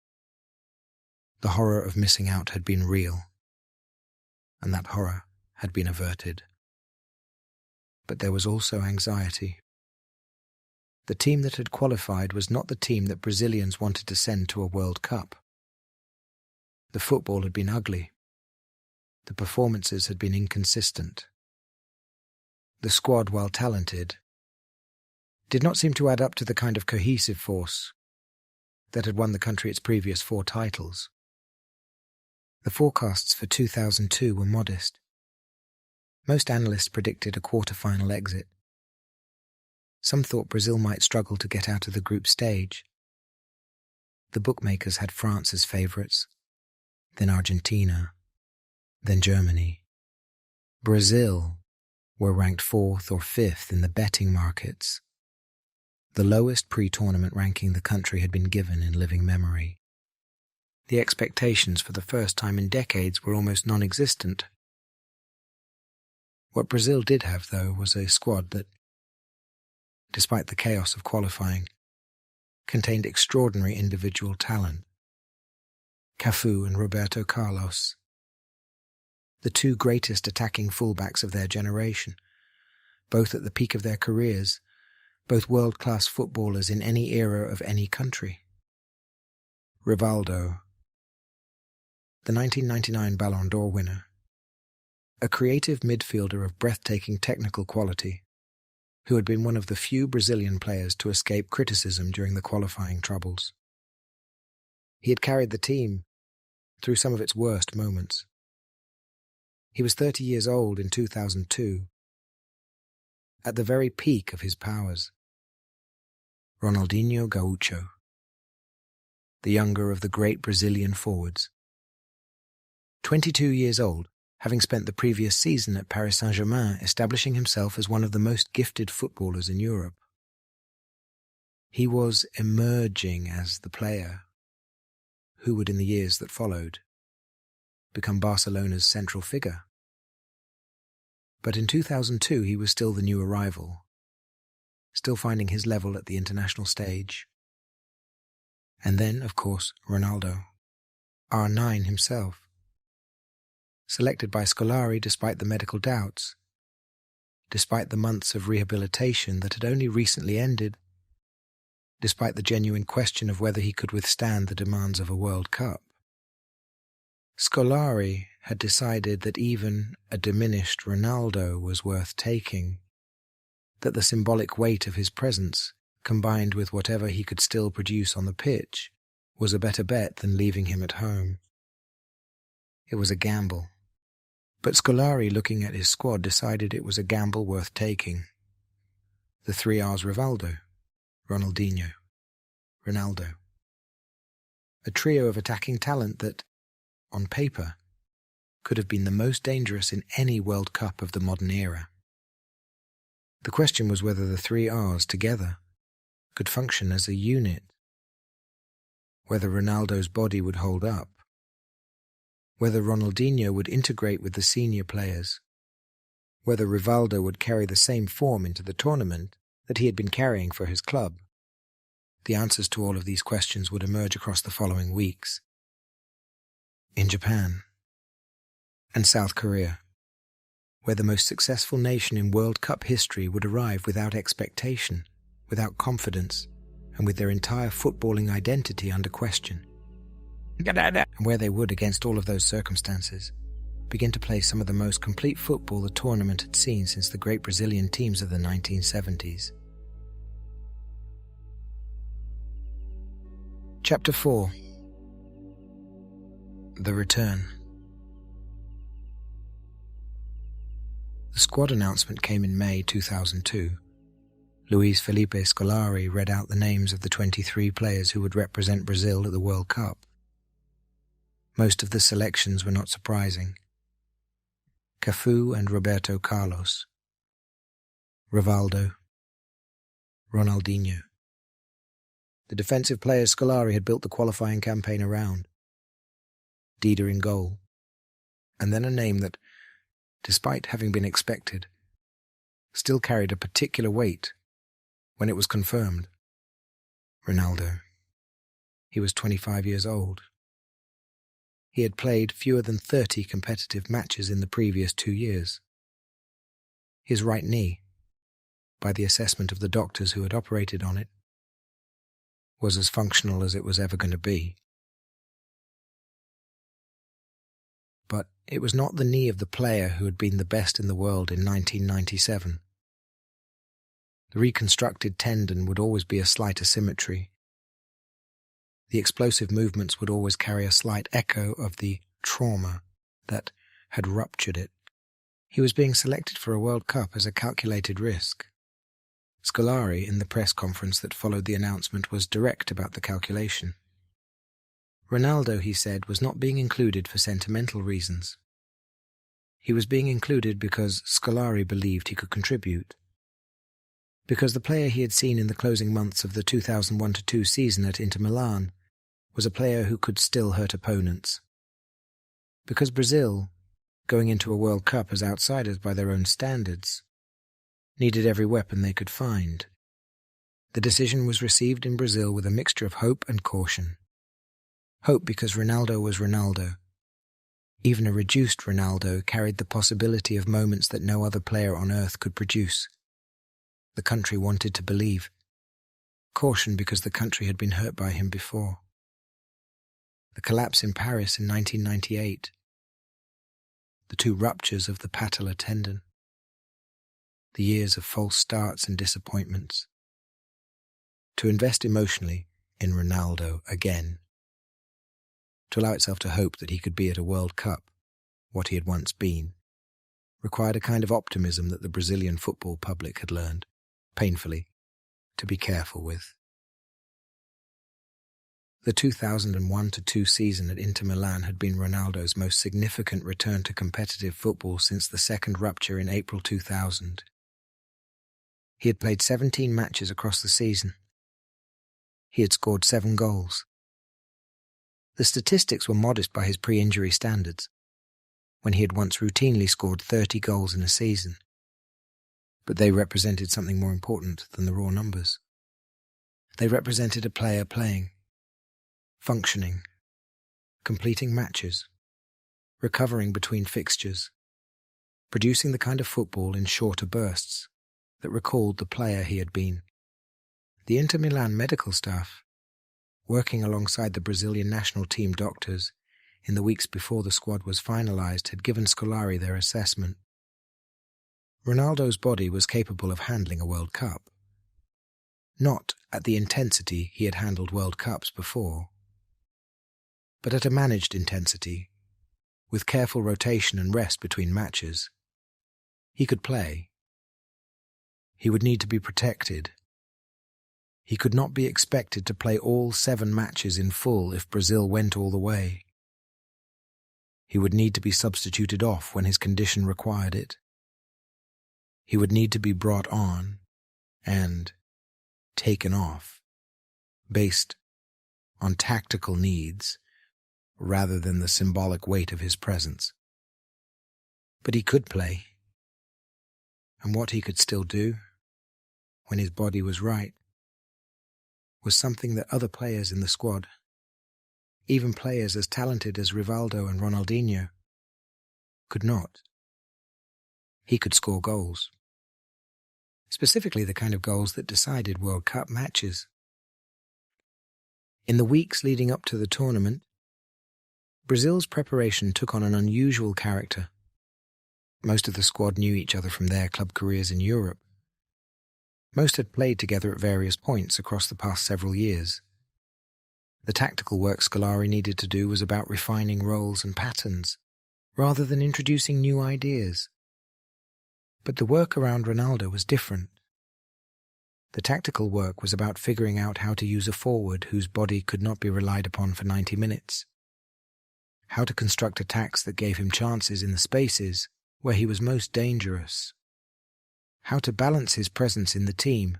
The horror of missing out had been real, and that horror had been averted. But there was also anxiety. The team that had qualified was not the team that Brazilians wanted to send to a World Cup. The football had been ugly. The performances had been inconsistent. The squad, while talented, did not seem to add up to the kind of cohesive force that had won the country its previous 4 titles. The forecasts for 2002 were modest. Most analysts predicted a quarter-final exit. Some thought Brazil might struggle to get out of the group stage. The bookmakers had France as favourites, then Argentina, then Germany. Brazil were ranked 4th or 5th in the betting markets, the lowest pre-tournament ranking the country had been given in living memory. The expectations for the first time in decades were almost non-existent. What Brazil did have, though, was a squad that, despite the chaos of qualifying, contained extraordinary individual talent. Cafu and Roberto Carlos, the 2 greatest attacking fullbacks of their generation, both at the peak of their careers, both world-class footballers in any era of any country. Rivaldo, the 1999 Ballon d'Or winner, a creative midfielder of breathtaking technical quality, who had been one of the few Brazilian players to escape criticism during the qualifying troubles. He had carried the team, through some of its worst moments. He was 30 years old in 2002, at the very peak of his powers. Ronaldinho Gaucho, the younger of the great Brazilian forwards. 22 years old, having spent the previous season at Paris Saint-Germain establishing himself as one of the most gifted footballers in Europe. He was emerging as the player who would, in the years that followed, become Barcelona's central figure. But in 2002 he was still the new arrival, still finding his level at the international stage. And then, of course, Ronaldo, R9 himself, selected by Scolari despite the medical doubts, despite the months of rehabilitation that had only recently ended, despite the genuine question of whether he could withstand the demands of a World Cup. Scolari had decided that even a diminished Ronaldo was worth taking, that the symbolic weight of his presence, combined with whatever he could still produce on the pitch, was a better bet than leaving him at home. It was a gamble. But Scolari, looking at his squad, decided it was a gamble worth taking. The 3 R's: Rivaldo, Ronaldinho, Ronaldo. A trio of attacking talent that, on paper, could have been the most dangerous in any World Cup of the modern era. The question was whether the 3 R's together could function as a unit, whether Ronaldo's body would hold up, whether Ronaldinho would integrate with the senior players, whether Rivaldo would carry the same form into the tournament that he had been carrying for his club. The answers to all of these questions would emerge across the following weeks. In Japan and South Korea, where the most successful nation in World Cup history would arrive without expectation, without confidence, and with their entire footballing identity under question. And where they would, against all of those circumstances, begin to play some of the most complete football the tournament had seen since the great Brazilian teams of the 1970s. Chapter 4. The Return. The squad announcement came in May 2002. Luis Felipe Scolari read out the names of the 23 players who would represent Brazil at the World Cup. Most of the selections were not surprising. Cafu and Roberto Carlos, Rivaldo, Ronaldinho. The defensive players Scolari had built the qualifying campaign around. Dida in goal, and then a name that, despite having been expected, still carried a particular weight when it was confirmed. Ronaldo. He was 25 years old. He had played fewer than 30 competitive matches in the previous 2 years. His right knee, by the assessment of the doctors who had operated on it, was as functional as it was ever going to be. But it was not the knee of the player who had been the best in the world in 1997. The reconstructed tendon would always be a slight asymmetry. The explosive movements would always carry a slight echo of the trauma that had ruptured it. He was being selected for a World Cup as a calculated risk. Scolari, in the press conference that followed the announcement, was direct about the calculation. Ronaldo, he said, was not being included for sentimental reasons. He was being included because Scolari believed he could contribute. Because the player he had seen in the closing months of the 2001-2 season at Inter Milan was a player who could still hurt opponents. Because Brazil, going into a World Cup as outsiders by their own standards, needed every weapon they could find. The decision was received in Brazil with a mixture of hope and caution. Hope because Ronaldo was Ronaldo. Even a reduced Ronaldo carried the possibility of moments that no other player on earth could produce. The country wanted to believe. Caution because the country had been hurt by him before. The collapse in Paris in 1998. The 2 ruptures of the patellar tendon. The years of false starts and disappointments. To invest emotionally in Ronaldo again. To allow itself to hope that he could be at a World Cup, what he had once been, required a kind of optimism that the Brazilian football public had learned, painfully, to be careful with. The 2001-2 season at Inter Milan had been Ronaldo's most significant return to competitive football since the second rupture in April 2000. He had played 17 matches across the season. He had scored 7 goals. The statistics were modest by his pre-injury standards, when he had once routinely scored 30 goals in a season. But they represented something more important than the raw numbers. They represented a player playing, functioning, completing matches, recovering between fixtures, producing the kind of football in shorter bursts that recalled the player he had been. The Inter Milan medical staff, working alongside the Brazilian national team doctors in the weeks before the squad was finalised, had given Scolari their assessment. Ronaldo's body was capable of handling a World Cup. Not at the intensity he had handled World Cups before, but at a managed intensity, with careful rotation and rest between matches. He could play. He would need to be protected. He could not be expected to play all 7 matches in full if Brazil went all the way. He would need to be substituted off when his condition required it. He would need to be brought on and taken off, based on tactical needs rather than the symbolic weight of his presence. But he could play, and what he could still do, when his body was right, was something that other players in the squad, even players as talented as Rivaldo and Ronaldinho, could not. He could score goals. Specifically the kind of goals that decided World Cup matches. In the weeks leading up to the tournament, Brazil's preparation took on an unusual character. Most of the squad knew each other from their club careers in Europe. Most had played together at various points across the past several years. The tactical work Scolari needed to do was about refining roles and patterns, rather than introducing new ideas. But the work around Ronaldo was different. The tactical work was about figuring out how to use a forward whose body could not be relied upon for 90 minutes, how to construct attacks that gave him chances in the spaces where he was most dangerous, how to balance his presence in the team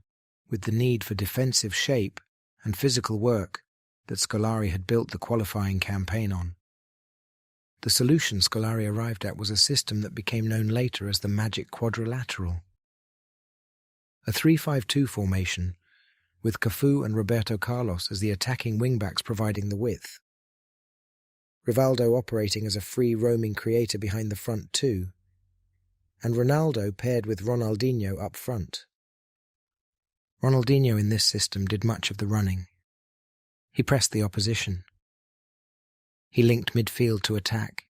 with the need for defensive shape and physical work that Scolari had built the qualifying campaign on. The solution Scolari arrived at was a system that became known later as the Magic Quadrilateral. A 3-5-2 formation, with Cafu and Roberto Carlos as the attacking wingbacks providing the width. Rivaldo operating as a free roaming creator behind the front two, and Ronaldo paired with Ronaldinho up front. Ronaldinho in this system did much of the running. He pressed the opposition. He linked midfield to attack.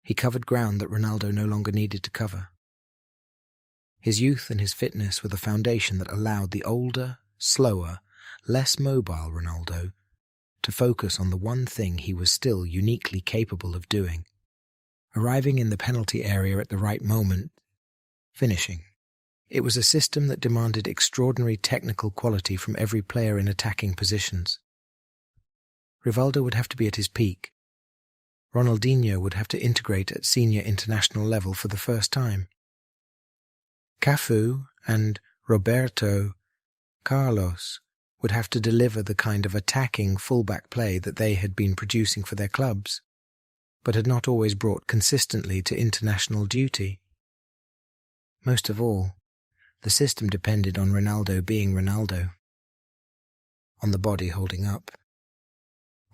He covered ground that Ronaldo no longer needed to cover. His youth and his fitness were the foundation that allowed the older, slower, less mobile Ronaldo to focus on the one thing he was still uniquely capable of doing, arriving in the penalty area at the right moment, finishing. It was a system that demanded extraordinary technical quality from every player in attacking positions. Rivaldo would have to be at his peak. Ronaldinho would have to integrate at senior international level for the first time. Cafu and Roberto Carlos would have to deliver the kind of attacking fullback play that they had been producing for their clubs, but had not always brought consistently to international duty. Most of all, the system depended on Ronaldo being Ronaldo, on the body holding up,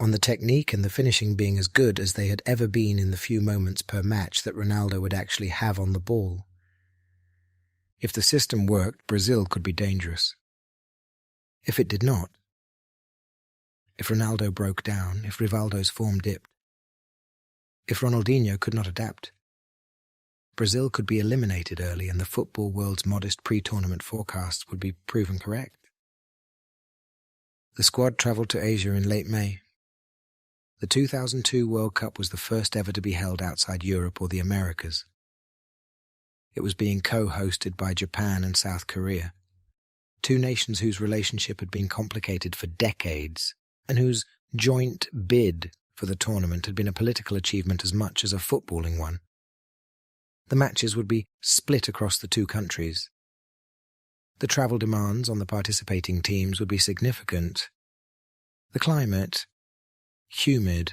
on the technique and the finishing being as good as they had ever been in the few moments per match that Ronaldo would actually have on the ball. If the system worked, Brazil could be dangerous. If it did not, if Ronaldo broke down, if Rivaldo's form dipped, if Ronaldinho could not adapt, Brazil could be eliminated early and the football world's modest pre-tournament forecasts would be proven correct. The squad travelled to Asia in late May. The 2002 World Cup was the first ever to be held outside Europe or the Americas. It was being co-hosted by Japan and South Korea, two nations whose relationship had been complicated for decades and whose joint bid for the tournament had been a political achievement as much as a footballing one. The matches would be split across the two countries. The travel demands on the participating teams would be significant. The climate, humid,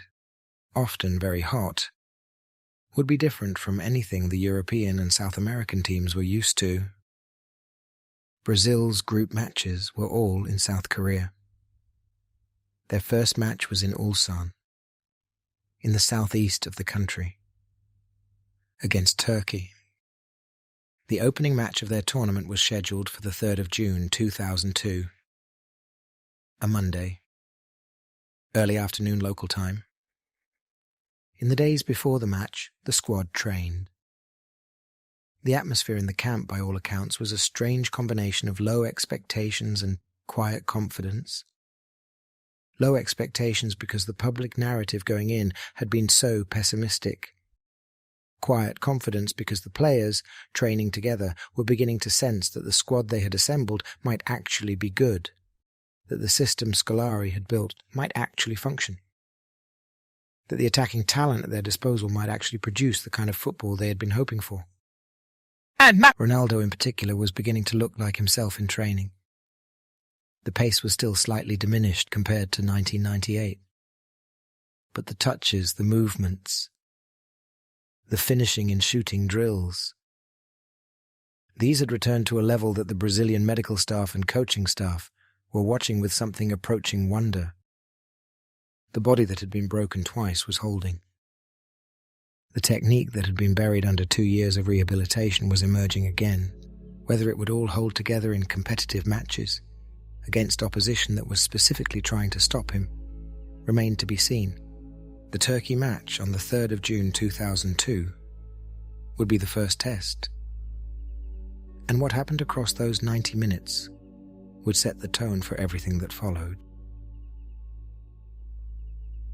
often very hot, would be different from anything the European and South American teams were used to. Brazil's group matches were all in South Korea. Their first match was in Ulsan, in the southeast of the country, against Turkey. The opening match of their tournament was scheduled for the 3rd of June 2002, a Monday, early afternoon local time. In the days before the match, the squad trained. The atmosphere in the camp, by all accounts, was a strange combination of low expectations and quiet confidence. Low expectations because the public narrative going in had been so pessimistic. Quiet confidence because the players, training together, were beginning to sense that the squad they had assembled might actually be good, that the system Scolari had built might actually function, that the attacking talent at their disposal might actually produce the kind of football they had been hoping for. And Ronaldo in particular was beginning to look like himself in training. The pace was still slightly diminished compared to 1998. But the touches, the movements, the finishing in shooting drills, these had returned to a level that the Brazilian medical staff and coaching staff were watching with something approaching wonder. The body that had been broken twice was holding. The technique that had been buried under 2 years of rehabilitation was emerging again. Whether it would all hold together in competitive matches against opposition that was specifically trying to stop him remained to be seen. The Turkey match on the 3rd of June 2002 would be the first test. And what happened across those 90 minutes would set the tone for everything that followed.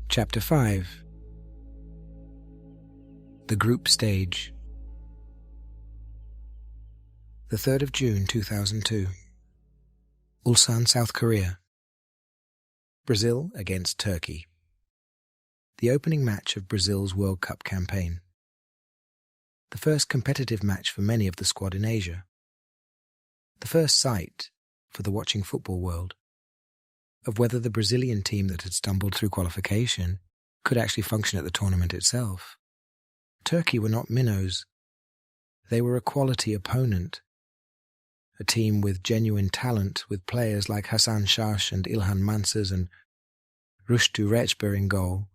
Chapter 5. The Group Stage. The 3rd of June 2002. Ulsan, South Korea. Brazil against Turkey. The opening match of Brazil's World Cup campaign. The first competitive match for many of the squad in Asia. The first sight, for the watching football world, of whether the Brazilian team that had stumbled through qualification could actually function at the tournament itself. Turkey were not minnows. They were a quality opponent. A team with genuine talent, with players like Hasan Şaş and İlhan Mansız and Rüştü Reçber in goal,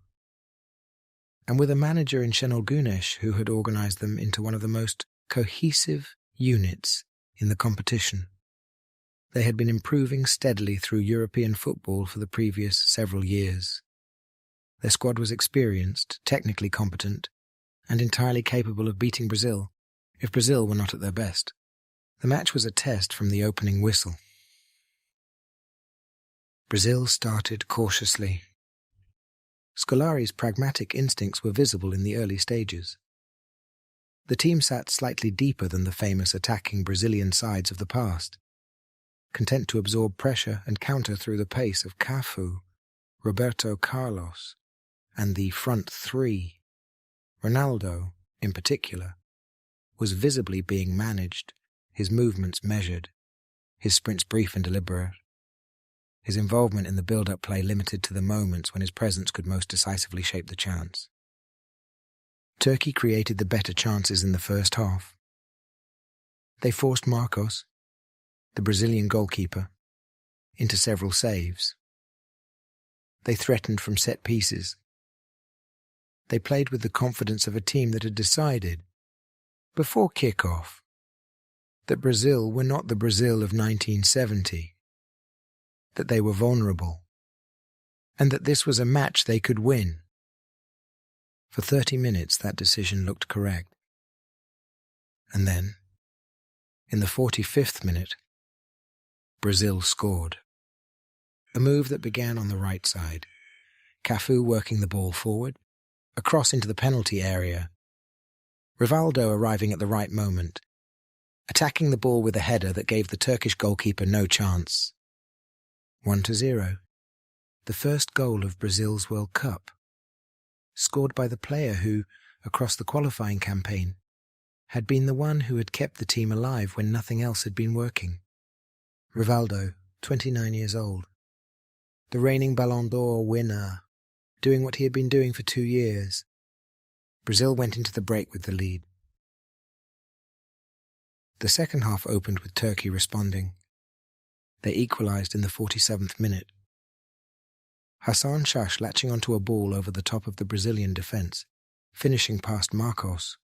and with a manager in Şenol Güneş who had organised them into one of the most cohesive units in the competition. They had been improving steadily through European football for the previous several years. Their squad was experienced, technically competent, and entirely capable of beating Brazil, if Brazil were not at their best. The match was a test from the opening whistle. Brazil started cautiously. Scolari's pragmatic instincts were visible in the early stages. The team sat slightly deeper than the famous attacking Brazilian sides of the past, content to absorb pressure and counter through the pace of Cafu, Roberto Carlos, and the front three. Ronaldo, in particular, was visibly being managed, his movements measured, his sprints brief and deliberate, his involvement in the build-up play limited to the moments when his presence could most decisively shape the chance. Turkey created the better chances in the first half. They forced Marcos, the Brazilian goalkeeper, into several saves. They threatened from set pieces. They played with the confidence of a team that had decided, before kick-off, that Brazil were not the Brazil of 1970, that they were vulnerable, and that this was a match they could win. For 30 minutes that decision looked correct. And then, in the 45th minute, Brazil scored. A move that began on the right side, Cafu working the ball forward, across into the penalty area. Rivaldo arriving at the right moment, attacking the ball with a header that gave the Turkish goalkeeper no chance. 1-0. The first goal of Brazil's World Cup, scored by the player who, across the qualifying campaign, had been the one who had kept the team alive when nothing else had been working. Rivaldo, 29 years old, the reigning Ballon d'Or winner, doing what he had been doing for 2 years. Brazil went into the break with the lead. The second half opened with Turkey responding. They equalised in the 47th minute. Hasan Şaş latching onto a ball over the top of the Brazilian defence, finishing past Marcos.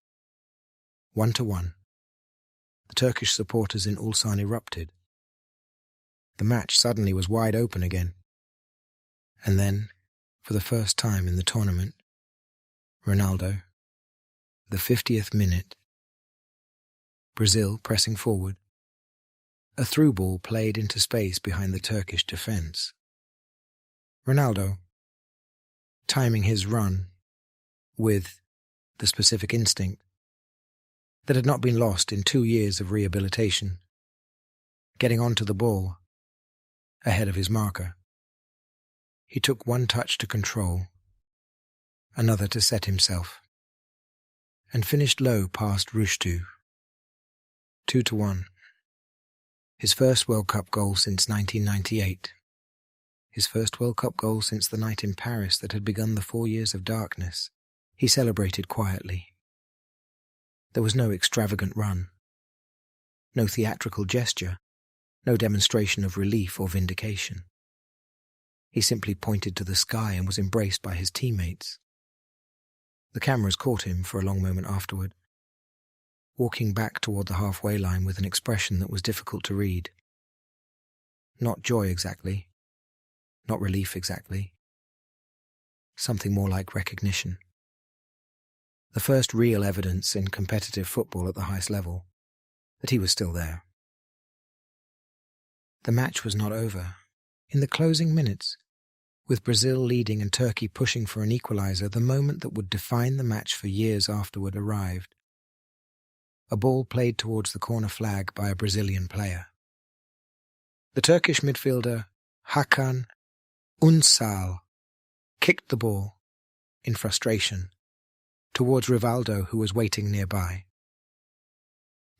1-1. The Turkish supporters in Ulsan erupted. The match suddenly was wide open again. And then, for the first time in the tournament, Ronaldo, the 50th minute. Brazil pressing forward. A through ball played into space behind the Turkish defence. Ronaldo, timing his run with the specific instinct that had not been lost in 2 years of rehabilitation, getting onto the ball ahead of his marker. He took one touch to control, another to set himself, and finished low past Rushdu. 2-1. His first World Cup goal since 1998. His first World Cup goal since the night in Paris that had begun the 4 years of darkness. He celebrated quietly. There was no extravagant run, no theatrical gesture, no demonstration of relief or vindication. He simply pointed to the sky and was embraced by his teammates. The cameras caught him for a long moment afterward, walking back toward the halfway line with an expression that was difficult to read. Not joy exactly, not relief exactly, something more like recognition. The first real evidence in competitive football at the highest level that he was still there. The match was not over. In the closing minutes, with Brazil leading and Turkey pushing for an equaliser, the moment that would define the match for years afterward arrived. A ball played towards the corner flag by a Brazilian player. The Turkish midfielder Hakan Ünsal kicked the ball, in frustration, towards Rivaldo, who was waiting nearby.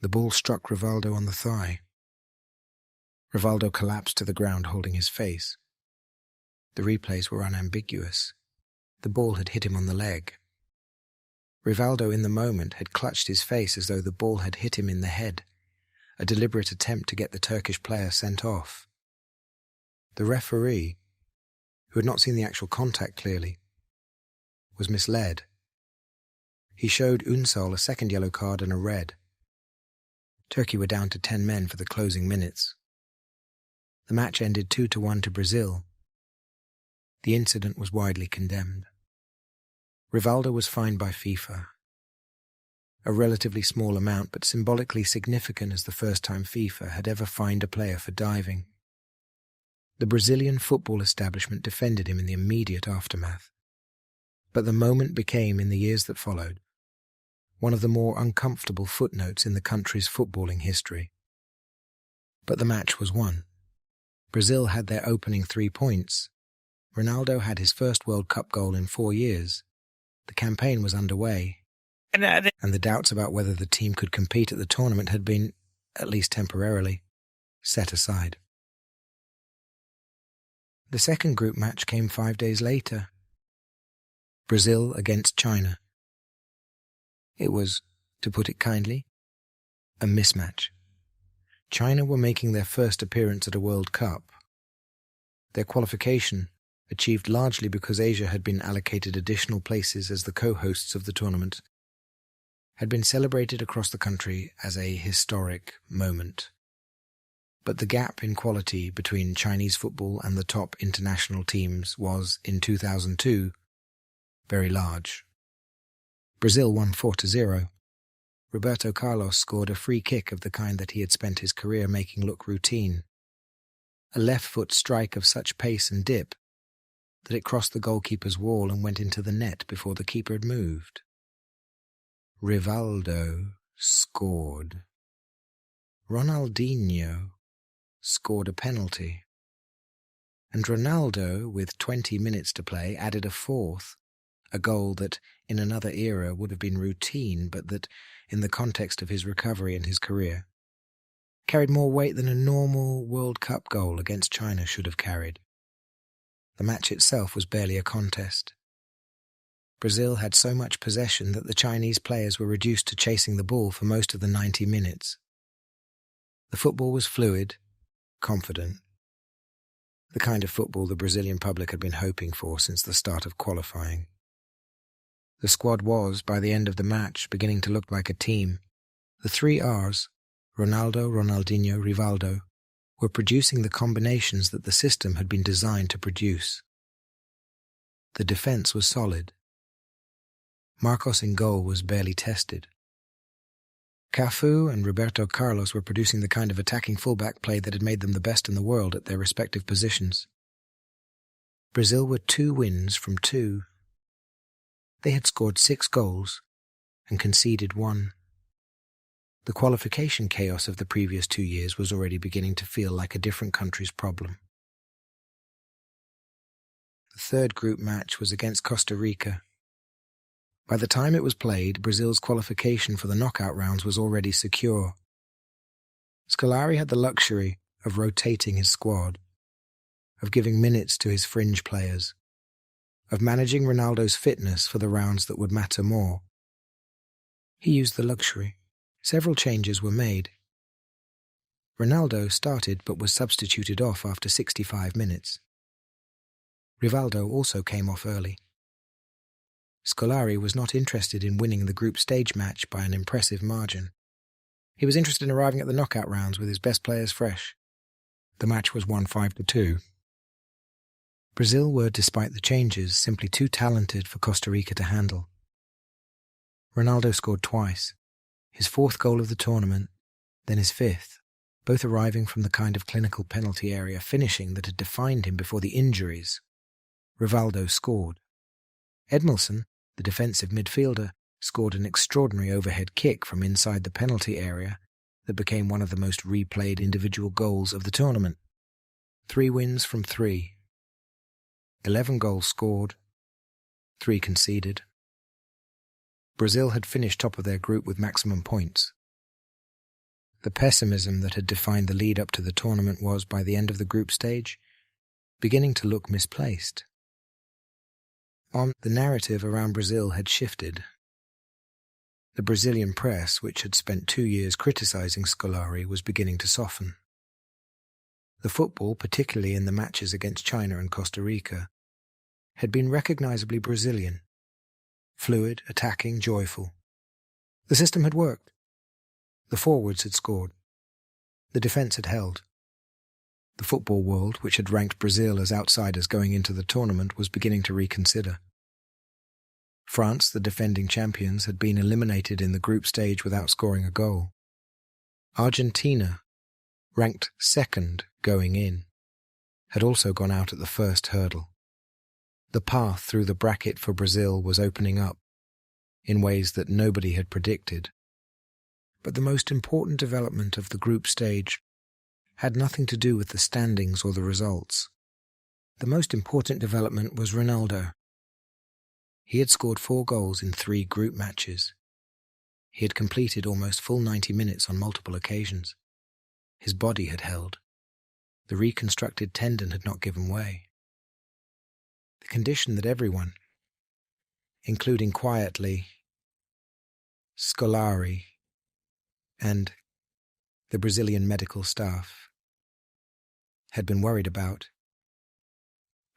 The ball struck Rivaldo on the thigh. Rivaldo collapsed to the ground holding his face. The replays were unambiguous. The ball had hit him on the leg. Rivaldo in the moment had clutched his face as though the ball had hit him in the head, a deliberate attempt to get the Turkish player sent off. The referee, who had not seen the actual contact clearly, was misled. He showed Ünsal a second yellow card and a red. Turkey were down to 10 men for the closing minutes. The match ended 2-1 to Brazil. The incident was widely condemned. Rivaldo was fined by FIFA. A relatively small amount, but symbolically significant as the first time FIFA had ever fined a player for diving. The Brazilian football establishment defended him in the immediate aftermath. But the moment became, in the years that followed, one of the more uncomfortable footnotes in the country's footballing history. But the match was won. Brazil had their opening 3 points. Ronaldo had his first World Cup goal in 4 years. The campaign was underway, and the doubts about whether the team could compete at the tournament had been, at least temporarily, set aside. The second group match came 5 days later. Brazil against China. It was, to put it kindly, a mismatch. China were making their first appearance at a World Cup. Their qualification, achieved largely because Asia had been allocated additional places as the co-hosts of the tournament, had been celebrated across the country as a historic moment. But the gap in quality between Chinese football and the top international teams was, in 2002, very large. Brazil won 4-0. Roberto Carlos scored a free kick of the kind that he had spent his career making look routine. A left-foot strike of such pace and dip that it crossed the goalkeeper's wall and went into the net before the keeper had moved. Rivaldo scored. Ronaldinho scored a penalty. And Ronaldo, with 20 minutes to play, added a fourth, a goal that in another era would have been routine, but that, in the context of his recovery and his career, carried more weight than a normal World Cup goal against China should have carried. The match itself was barely a contest. Brazil had so much possession that the Chinese players were reduced to chasing the ball for most of the 90 minutes. The football was fluid, confident, the kind of football the Brazilian public had been hoping for since the start of qualifying. The squad was, by the end of the match, beginning to look like a team. The three Rs, Ronaldo, Ronaldinho, Rivaldo, were producing the combinations that the system had been designed to produce. The defence was solid. Marcos in goal was barely tested. Cafu and Roberto Carlos were producing the kind of attacking fullback play that had made them the best in the world at their respective positions. Brazil were 2 wins from 2. They had scored 6 goals and conceded 1. The qualification chaos of the previous 2 years was already beginning to feel like a different country's problem. The third group match was against Costa Rica. By the time it was played, Brazil's qualification for the knockout rounds was already secure. Scolari had the luxury of rotating his squad, of giving minutes to his fringe players, of managing Ronaldo's fitness for the rounds that would matter more. He used the luxury. Several changes were made. Ronaldo started but was substituted off after 65 minutes. Rivaldo also came off early. Scolari was not interested in winning the group stage match by an impressive margin. He was interested in arriving at the knockout rounds with his best players fresh. The match was won 5-2. Brazil were, despite the changes, simply too talented for Costa Rica to handle. Ronaldo scored twice, his 4th goal of the tournament, then his 5th, both arriving from the kind of clinical penalty area finishing that had defined him before the injuries. Rivaldo scored. Edmilson, the defensive midfielder, scored an extraordinary overhead kick from inside the penalty area that became one of the most replayed individual goals of the tournament. 3 wins from 3. 11 goals scored, 3 conceded. Brazil had finished top of their group with maximum points. The pessimism that had defined the lead up to the tournament was, by the end of the group stage, beginning to look misplaced. The narrative around Brazil had shifted. The Brazilian press, which had spent 2 years criticizing Scolari, was beginning to soften. The football, particularly in the matches against China and Costa Rica, had been recognizably Brazilian. Fluid, attacking, joyful. The system had worked. The forwards had scored. The defence had held. The football world, which had ranked Brazil as outsiders going into the tournament, was beginning to reconsider. France, the defending champions, had been eliminated in the group stage without scoring a goal. Argentina, ranked 2nd going in, had also gone out at the first hurdle. The path through the bracket for Brazil was opening up in ways that nobody had predicted. But the most important development of the group stage had nothing to do with the standings or the results. The most important development was Ronaldo. He had scored 4 goals in 3 group matches. He had completed almost full 90 minutes on multiple occasions. His body had held. The reconstructed tendon had not given way. The condition that everyone, including quietly Scolari and the Brazilian medical staff, had been worried about,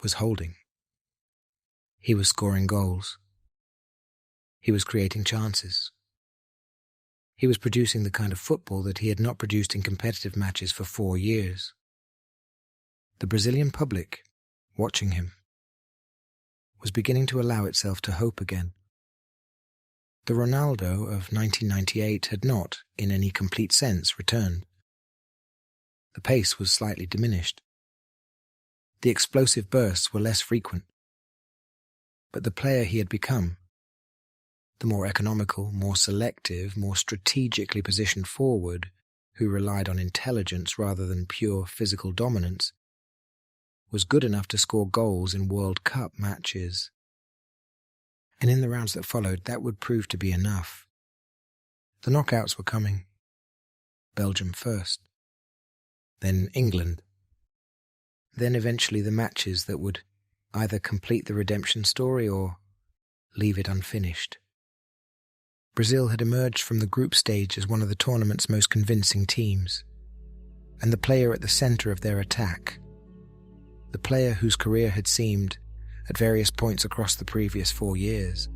was holding. He was scoring goals. He was creating chances. He was producing the kind of football that he had not produced in competitive matches for 4 years. The Brazilian public, watching him, was beginning to allow itself to hope again. The Ronaldo of 1998 had not, in any complete sense, returned. The pace was slightly diminished. The explosive bursts were less frequent. but the player he had become. The more economical, more selective, more strategically positioned forward, who relied on intelligence rather than pure physical dominance, was good enough to score goals in World Cup matches. And in the rounds that followed, that would prove to be enough. The knockouts were coming. Belgium first, then England, then eventually the matches that would either complete the redemption story or leave it unfinished. Brazil had emerged from the group stage as one of the tournament's most convincing teams, and the player at the centre of their attack, the player whose career had seemed, at various points across the previous 4 years,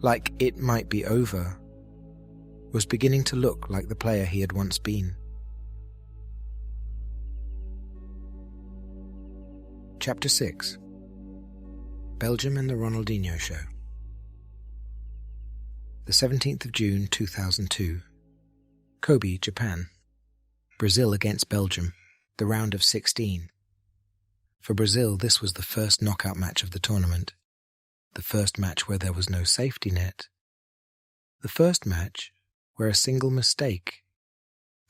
like it might be over, was beginning to look like the player he had once been. Chapter 6. Belgium and the Ronaldinho Show. The 17th of June 2002. Kobe, Japan. Brazil against Belgium, the round of 16. For Brazil, this was the first knockout match of the tournament, the first match where there was no safety net, the first match where a single mistake,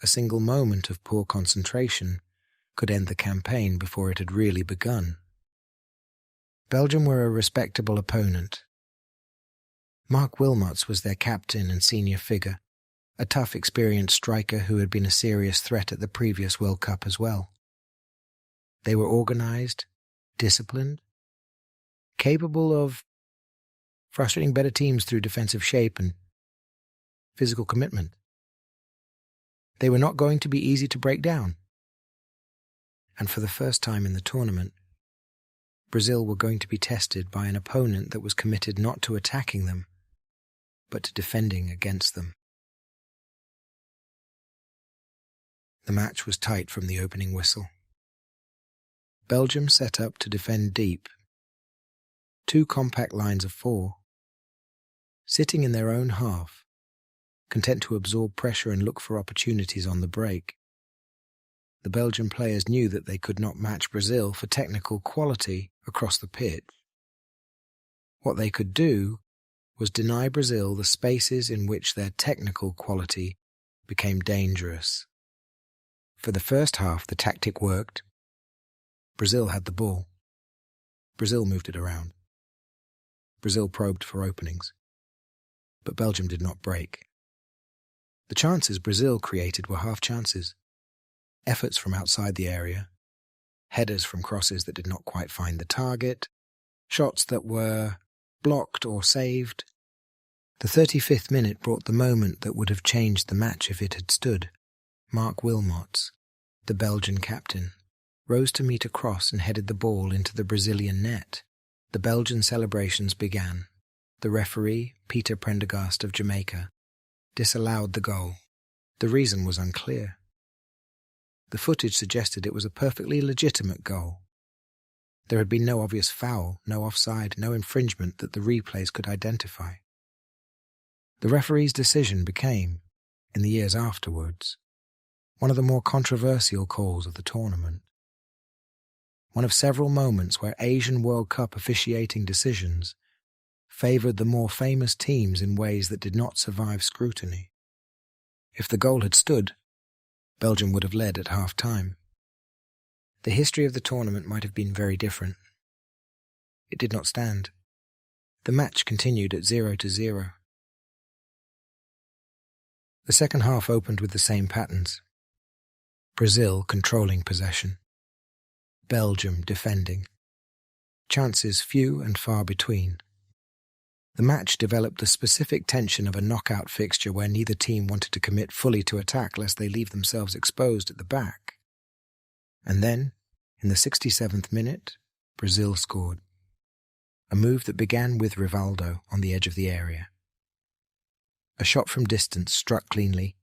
a single moment of poor concentration could end the campaign before it had really begun. Belgium were a respectable opponent. Mark Wilmots was their captain and senior figure, a tough, experienced striker who had been a serious threat at the previous World Cup as well. They were organised, disciplined, capable of frustrating better teams through defensive shape and physical commitment. They were not going to be easy to break down. And for the first time in the tournament, Brazil were going to be tested by an opponent that was committed not to attacking them, but to defending against them. The match was tight from the opening whistle. Belgium set up to defend deep. 2 compact lines of 4, sitting in their own half, content to absorb pressure and look for opportunities on the break. The Belgian players knew that they could not match Brazil for technical quality across the pitch. What they could do was deny Brazil the spaces in which their technical quality became dangerous. For the first half, the tactic worked. Brazil had the ball. Brazil moved it around. Brazil probed for openings. But Belgium did not break. The chances Brazil created were half chances. Efforts from outside the area, headers from crosses that did not quite find the target, shots that were blocked or saved. The 35th minute brought the moment that would have changed the match if it had stood. Mark Wilmots, the Belgian captain, rose to meet a cross and headed the ball into the Brazilian net. The Belgian celebrations began. The referee, Peter Prendergast of Jamaica, disallowed the goal. The reason was unclear. The footage suggested it was a perfectly legitimate goal. There had been no obvious foul, no offside, no infringement that the replays could identify. The referee's decision became, in the years afterwards, one of the more controversial calls of the tournament. One of several moments where Asian World Cup officiating decisions favoured the more famous teams in ways that did not survive scrutiny. If the goal had stood, Belgium would have led at half-time. The history of the tournament might have been very different. It did not stand. The match continued at 0-0. The second half opened with the same patterns. Brazil controlling possession. Belgium defending. Chances few and far between. The match developed the specific tension of a knockout fixture where neither team wanted to commit fully to attack lest they leave themselves exposed at the back. And then, in the 67th minute, Brazil scored. A move that began with Rivaldo on the edge of the area. A shot from distance struck cleanly,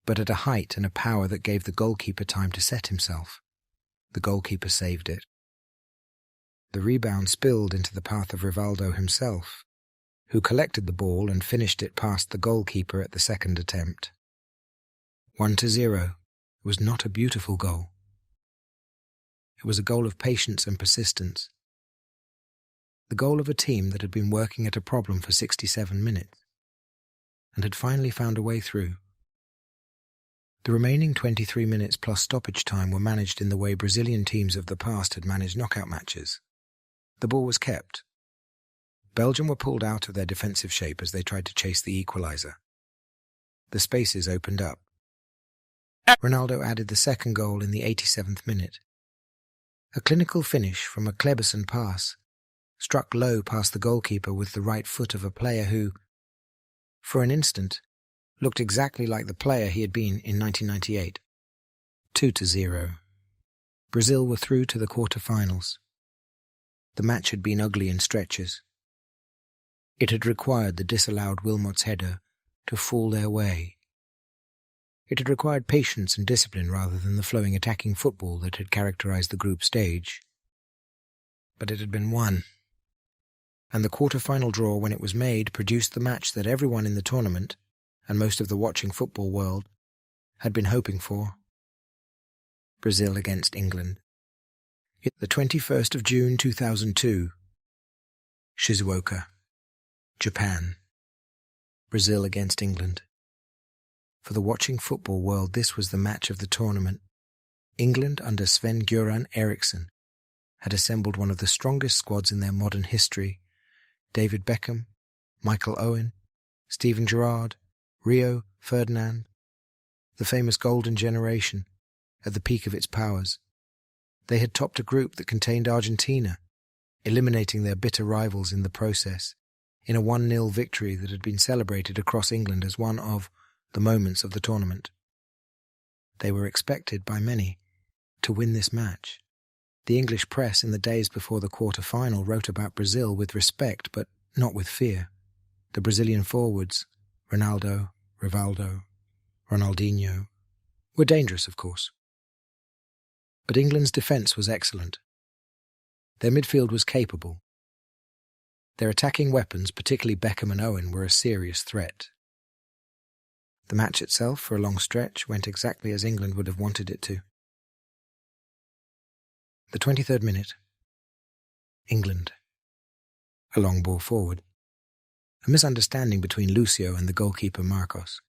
but at a height and a power that gave the goalkeeper time to set himself. The goalkeeper saved it. The rebound spilled into the path of Rivaldo himself, who collected the ball and finished it past the goalkeeper at the second attempt. 1-0 was not a beautiful goal. It was a goal of patience and persistence. the goal of a team that had been working at a problem for 67 minutes and had finally found a way through. The remaining 23 minutes plus stoppage time were managed in the way Brazilian teams of the past had managed knockout matches. The ball was kept. Belgium were pulled out of their defensive shape as they tried to chase the equaliser. The spaces opened up. Ronaldo added the second goal in the 87th minute. A clinical finish from a Kleberson pass struck low past the goalkeeper with the right foot of a player who, for an instant, looked exactly like the player he had been in 1998. 2-0. Brazil were through to the quarter-finals. The match had been ugly in stretches. It had required the disallowed Wilmot's header to fall their way. It had required patience and discipline rather than the flowing attacking football that had characterized the group stage. But it had been won. And the quarter-final draw, when it was made, produced the match that everyone in the tournament, and most of the watching football world, had been hoping for. Brazil against England. The 21st of June 2002. Shizuoka, Japan. Brazil against England. For the watching football world, this was the match of the tournament. England, under Sven-Göran Eriksson, had assembled one of the strongest squads in their modern history. David Beckham, Michael Owen, Steven Gerrard, Rio Ferdinand, the famous Golden Generation, at the peak of its powers. They had topped a group that contained Argentina, eliminating their bitter rivals in the process, in a 1-0 victory that had been celebrated across England as one of the moments of the tournament. They were expected by many to win this match. The English press in the days before the quarter-final wrote about Brazil with respect, but not with fear. The Brazilian forwards, Ronaldo, Rivaldo, Ronaldinho, were dangerous, of course. But England's defence was excellent. Their midfield was capable. Their attacking weapons, particularly Beckham and Owen, were a serious threat. The match itself, for a long stretch, went exactly as England would have wanted it to. The 23rd minute. England. A long ball forward. A misunderstanding between Lucio and the goalkeeper Marcos.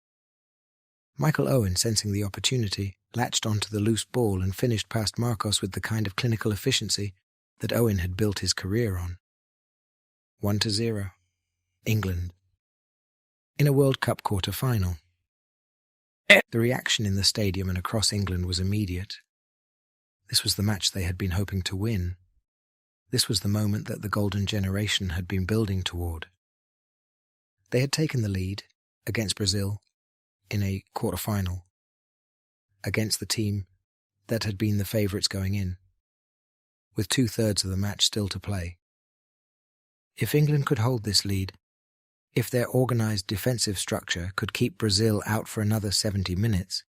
Michael Owen, sensing the opportunity, latched onto the loose ball and finished past Marcos with the kind of clinical efficiency that Owen had built his career on. 1-0. England. In a World Cup quarter-final. The reaction in the stadium and across England was immediate. This was the match they had been hoping to win. This was the moment that the Golden Generation had been building toward. They had taken the lead against Brazil in a quarter-final, against the team that had been the favourites going in, with 2/3 of the match still to play. If England could hold this lead, if their organised defensive structure could keep Brazil out for another 70 minutes,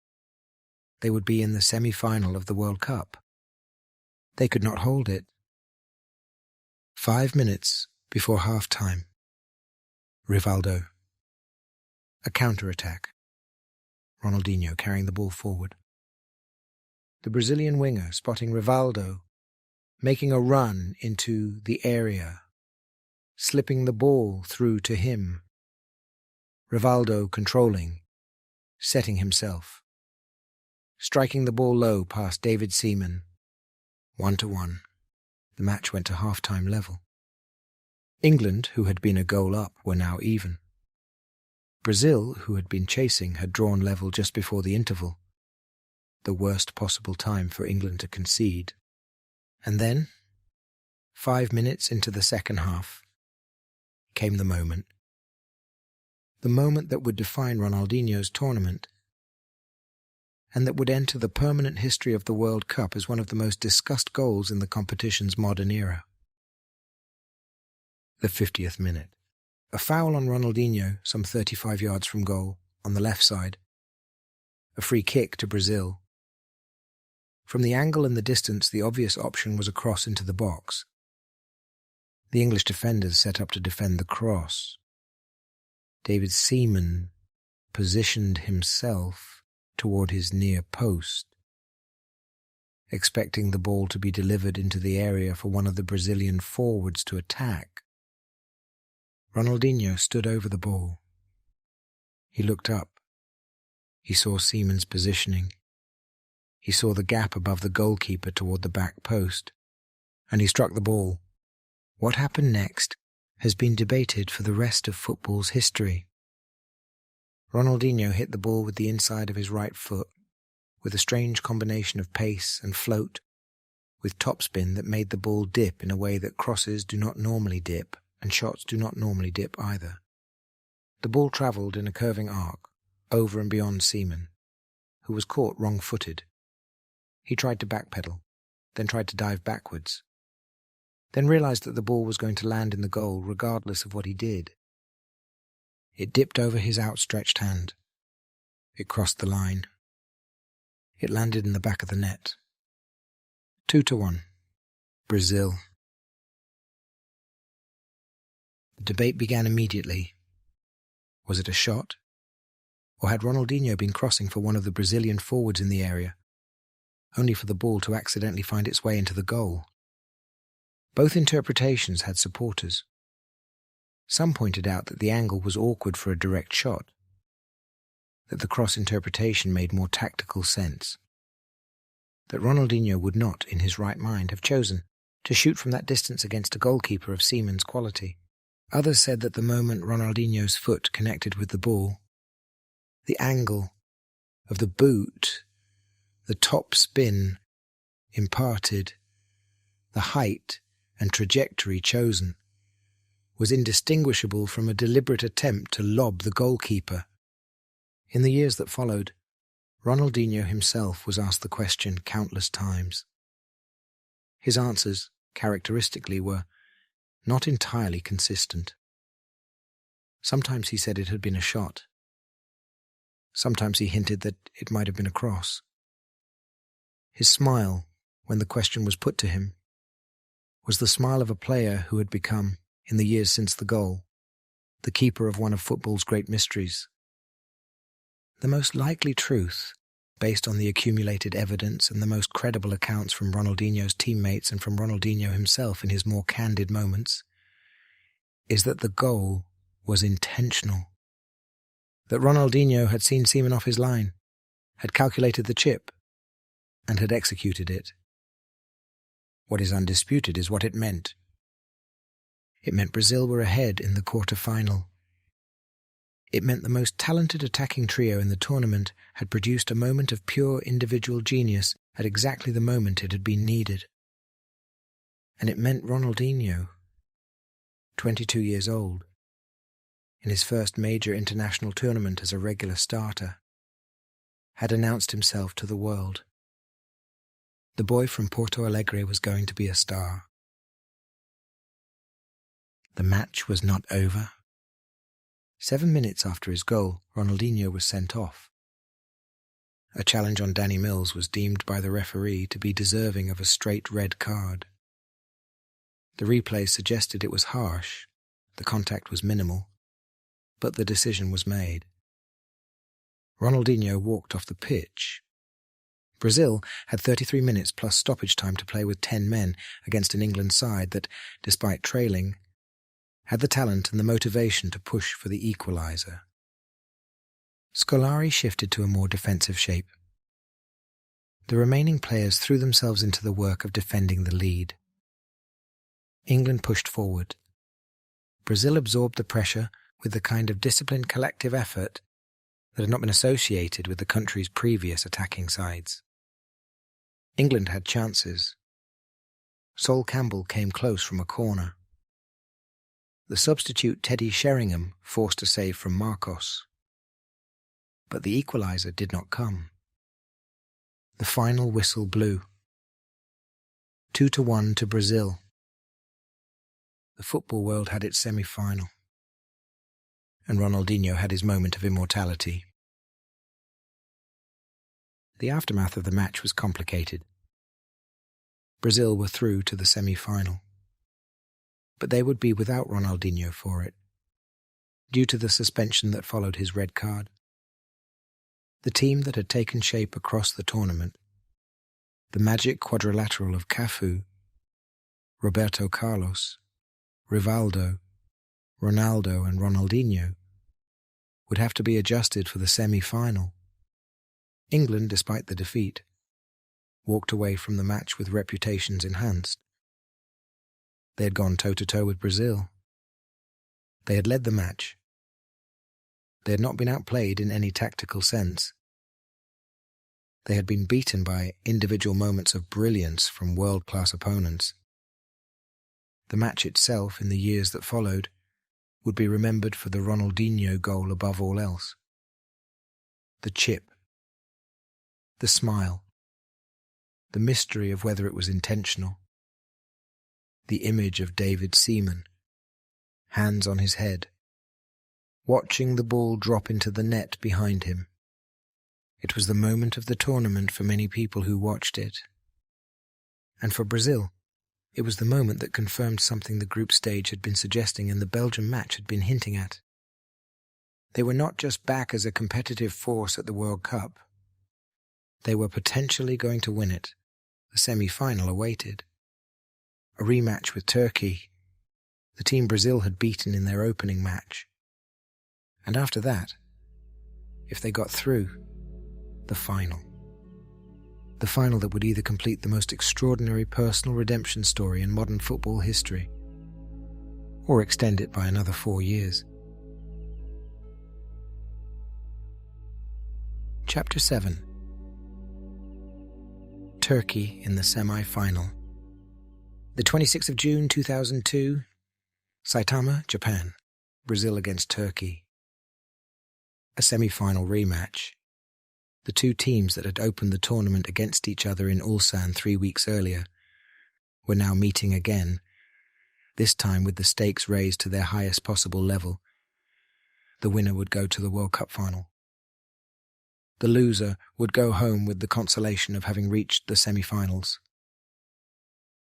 they would be in the semi-final of the World Cup. They could not hold it. 5 minutes before half-time. Rivaldo. A counter-attack. Ronaldinho carrying the ball forward. The Brazilian winger spotting Rivaldo, making a run into the area, slipping the ball through to him. Rivaldo controlling, setting himself, striking the ball low past David Seaman. 1-1. The match went to half-time level. England, who had been a goal up, were now even. Brazil, who had been chasing, had drawn level just before the interval, the worst possible time for England to concede. And then, 5 minutes into the second half, came the moment. The moment that would define Ronaldinho's tournament, and that would enter the permanent history of the World Cup as one of the most discussed goals in the competition's modern era. The 50th minute. A foul on Ronaldinho, some 35 yards from goal, on the left side. A free kick to Brazil. From the angle and the distance, the obvious option was a cross into the box. The English defenders set up to defend the cross. David Seaman positioned himself toward his near post. expecting the ball to be delivered into the area for one of the Brazilian forwards to attack. Ronaldinho stood over the ball. He looked up. He saw Seaman's positioning. He saw the gap above the goalkeeper toward the back post, and he struck the ball. What happened next has been debated for the rest of football's history. Ronaldinho hit the ball with the inside of his right foot, with a strange combination of pace and float, with topspin that made the ball dip in a way that crosses do not normally dip, and shots do not normally dip either. The ball travelled in a curving arc, over and beyond Seaman, who was caught wrong-footed. He tried to backpedal, then tried to dive backwards, then realised that the ball was going to land in the goal regardless of what he did. It dipped over his outstretched hand. It crossed the line. It landed in the back of the net. 2-1. Brazil. The debate began immediately. Was it a shot? Or had Ronaldinho been crossing for one of the Brazilian forwards in the area, only for the ball to accidentally find its way into the goal? Both interpretations had supporters. Some pointed out that the angle was awkward for a direct shot, that the cross interpretation made more tactical sense, that Ronaldinho would not, in his right mind, have chosen to shoot from that distance against a goalkeeper of Seaman's quality. Others said that the moment Ronaldinho's foot connected with the ball, the angle of the boot, the top spin imparted, the height and trajectory chosen, was indistinguishable from a deliberate attempt to lob the goalkeeper. In the years that followed, Ronaldinho himself was asked the question countless times. His answers, characteristically, were not entirely consistent. Sometimes he said it had been a shot. Sometimes he hinted that it might have been a cross. His smile, when the question was put to him, was the smile of a player who had become, in the years since the goal, the keeper of one of football's great mysteries. The most likely truth, based on the accumulated evidence and the most credible accounts from Ronaldinho's teammates and from Ronaldinho himself in his more candid moments, is that the goal was intentional. That Ronaldinho had seen Seaman off his line, had calculated the chip, and had executed it. What is undisputed is what it meant. It meant Brazil were ahead in the quarter-final. It meant the most talented attacking trio in the tournament had produced a moment of pure individual genius at exactly the moment it had been needed. And it meant Ronaldinho, 22 years old, in his first major international tournament as a regular starter, had announced himself to the world. The boy from Porto Alegre was going to be a star. The match was not over. 7 minutes after his goal, Ronaldinho was sent off. A challenge on Danny Mills was deemed by the referee to be deserving of a straight red card. The replay suggested it was harsh, the contact was minimal, but the decision was made. Ronaldinho walked off the pitch. Brazil had 33 minutes plus stoppage time to play with 10 men against an England side that, despite trailing, had the talent and the motivation to push for the equaliser. Scolari shifted to a more defensive shape. The remaining players threw themselves into the work of defending the lead. England pushed forward. Brazil absorbed the pressure with the kind of disciplined collective effort that had not been associated with the country's previous attacking sides. England had chances. Sol Campbell came close from a corner. The substitute Teddy Sheringham forced a save from Marcos. But the equaliser did not come. The final whistle blew. 2-1 to Brazil. The football world had its semi-final. And Ronaldinho had his moment of immortality. The aftermath of the match was complicated. Brazil were through to the semi-final. But they would be without Ronaldinho for it, due to the suspension that followed his red card. The team that had taken shape across the tournament, The magic quadrilateral of Cafu, Roberto Carlos, Rivaldo, Ronaldo and Ronaldinho would have to be adjusted for the semi-final. England, despite the defeat, walked away from the match with reputations enhanced. They had gone toe-to-toe with Brazil. They had led the match. They had not been outplayed in any tactical sense. They had been beaten by individual moments of brilliance from world-class opponents. The match itself, in the years that followed, would be remembered for the Ronaldinho goal above all else. The chip, the smile, the mystery of whether it was intentional, the image of David Seaman, hands on his head, watching the ball drop into the net behind him. It was the moment of the tournament for many people who watched it. And for Brazil, it was the moment that confirmed something the group stage had been suggesting and the Belgium match had been hinting at. They were not just back as a competitive force at the World Cup. They were potentially going to win it. The semi-final awaited. A rematch with Turkey, the team Brazil had beaten in their opening match. And after that, if they got through, the final. The final that would either complete the most extraordinary personal redemption story in modern football history, or extend it by another 4 years. Chapter 7. Turkey in the semi-final. The 26th of June 2002, Saitama, Japan. Brazil against Turkey. A semi-final rematch. The two teams that had opened the tournament against each other in Ulsan 3 weeks earlier were now meeting again, this time with the stakes raised to their highest possible level. The winner would go to the World Cup final. The loser would go home with the consolation of having reached the semi-finals.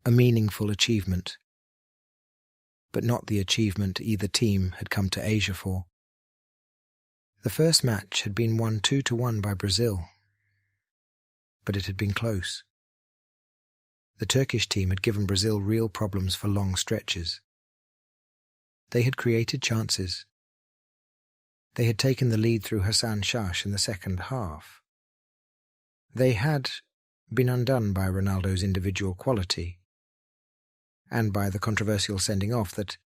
A meaningful achievement, but not the achievement either team had come to Asia for. The first match had been won 2-1 by Brazil, but it had been close. The Turkish team had given Brazil real problems for long stretches. They had created chances. They had taken the lead through Hasan Şaş in the second half. They had been undone by Ronaldo's individual quality, and by the controversial sending off that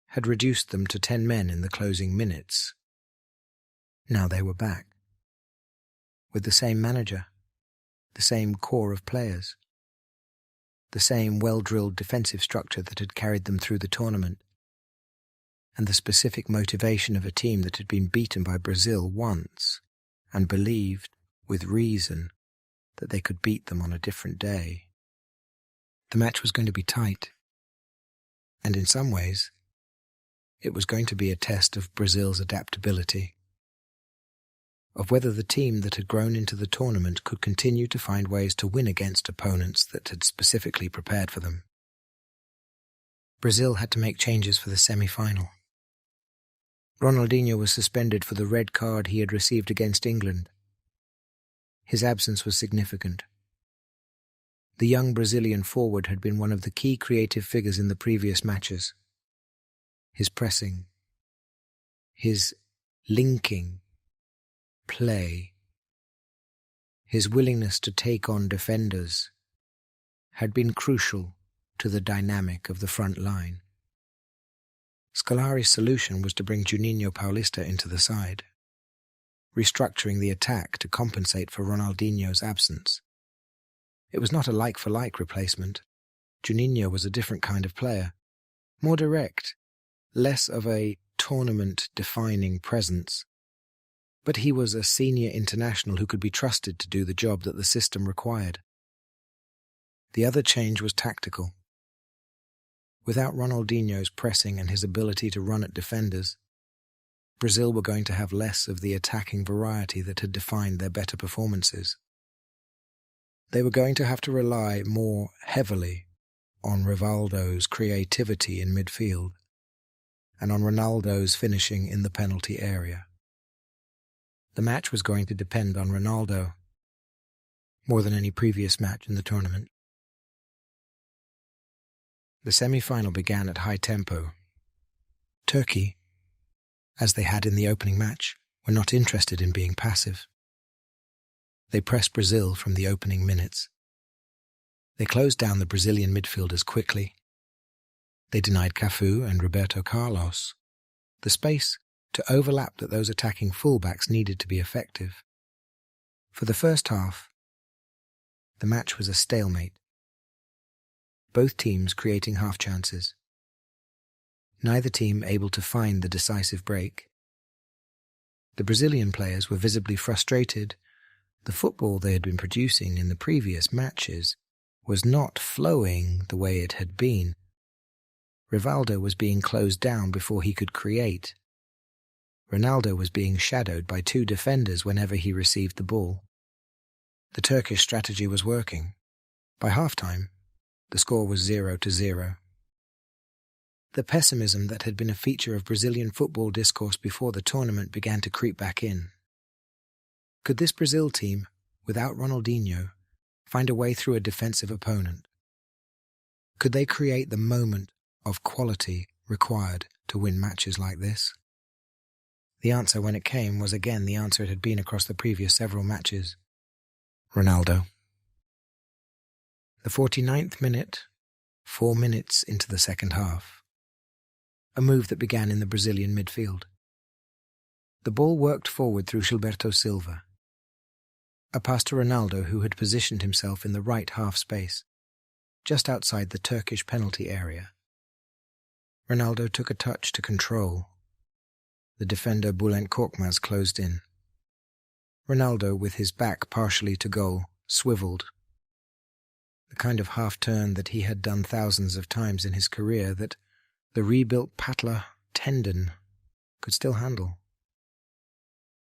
had reduced them to 10 men in the closing minutes. Now they were back, with the same manager, the same core of players, the same well-drilled defensive structure that had carried them through the tournament, and the specific motivation of a team that had been beaten by Brazil once and believed, with reason, that they could beat them on a different day. The match was going to be tight, and in some ways, it was going to be a test of Brazil's adaptability, of whether the team that had grown into the tournament could continue to find ways to win against opponents that had specifically prepared for them. Brazil had to make changes for the semi-final. Ronaldinho was suspended for the red card he had received against England. His absence was significant. The young Brazilian forward had been one of the key creative figures in the previous matches. His pressing, his linking, play, his willingness to take on defenders had been crucial to the dynamic of the front line. Scolari's solution was to bring Juninho Paulista into the side, restructuring the attack to compensate for Ronaldinho's absence. It was not a like-for-like replacement. Juninho was a different kind of player, more direct, less of a tournament-defining presence. But he was a senior international who could be trusted to do the job that the system required. The other change was tactical. Without Ronaldinho's pressing and his ability to run at defenders, Brazil were going to have less of the attacking variety that had defined their better performances. They were going to have to rely more heavily on Rivaldo's creativity in midfield and on Ronaldo's finishing in the penalty area. The match was going to depend on Ronaldo. more than any previous match in the tournament. The semi-final began at high tempo. Turkey, as they had in the opening match, were not interested in being passive. They pressed Brazil from the opening minutes. They closed down the Brazilian midfielders quickly. They denied Cafu and Roberto Carlos the space to overlap that those attacking fullbacks needed to be effective. For the first half, the match was a stalemate. Both teams creating half chances. Neither team able to find the decisive break. The Brazilian players were visibly frustrated. The football they had been producing in the previous matches was not flowing the way it had been. Rivaldo was being closed down before he could create. Ronaldo was being shadowed by two defenders whenever he received the ball. The Turkish strategy was working. By half-time, the score was 0-0. The pessimism that had been a feature of Brazilian football discourse before the tournament began to creep back in. Could this Brazil team, without Ronaldinho, find a way through a defensive opponent? Could they create the moment of quality required to win matches like this? The answer when it came was again the answer it had been across the previous several matches. Ronaldo. The 49th minute, 4 minutes into the second half. A move that began in the Brazilian midfield. The ball worked forward through Gilberto Silva. A pass to Ronaldo, who had positioned himself in the right half space, just outside the Turkish penalty area. Ronaldo took a touch to control. The defender Bülent Korkmaz closed in. Ronaldo, with his back partially to goal, swiveled. The kind of half-turn that he had done thousands of times in his career that the rebuilt patella tendon could still handle,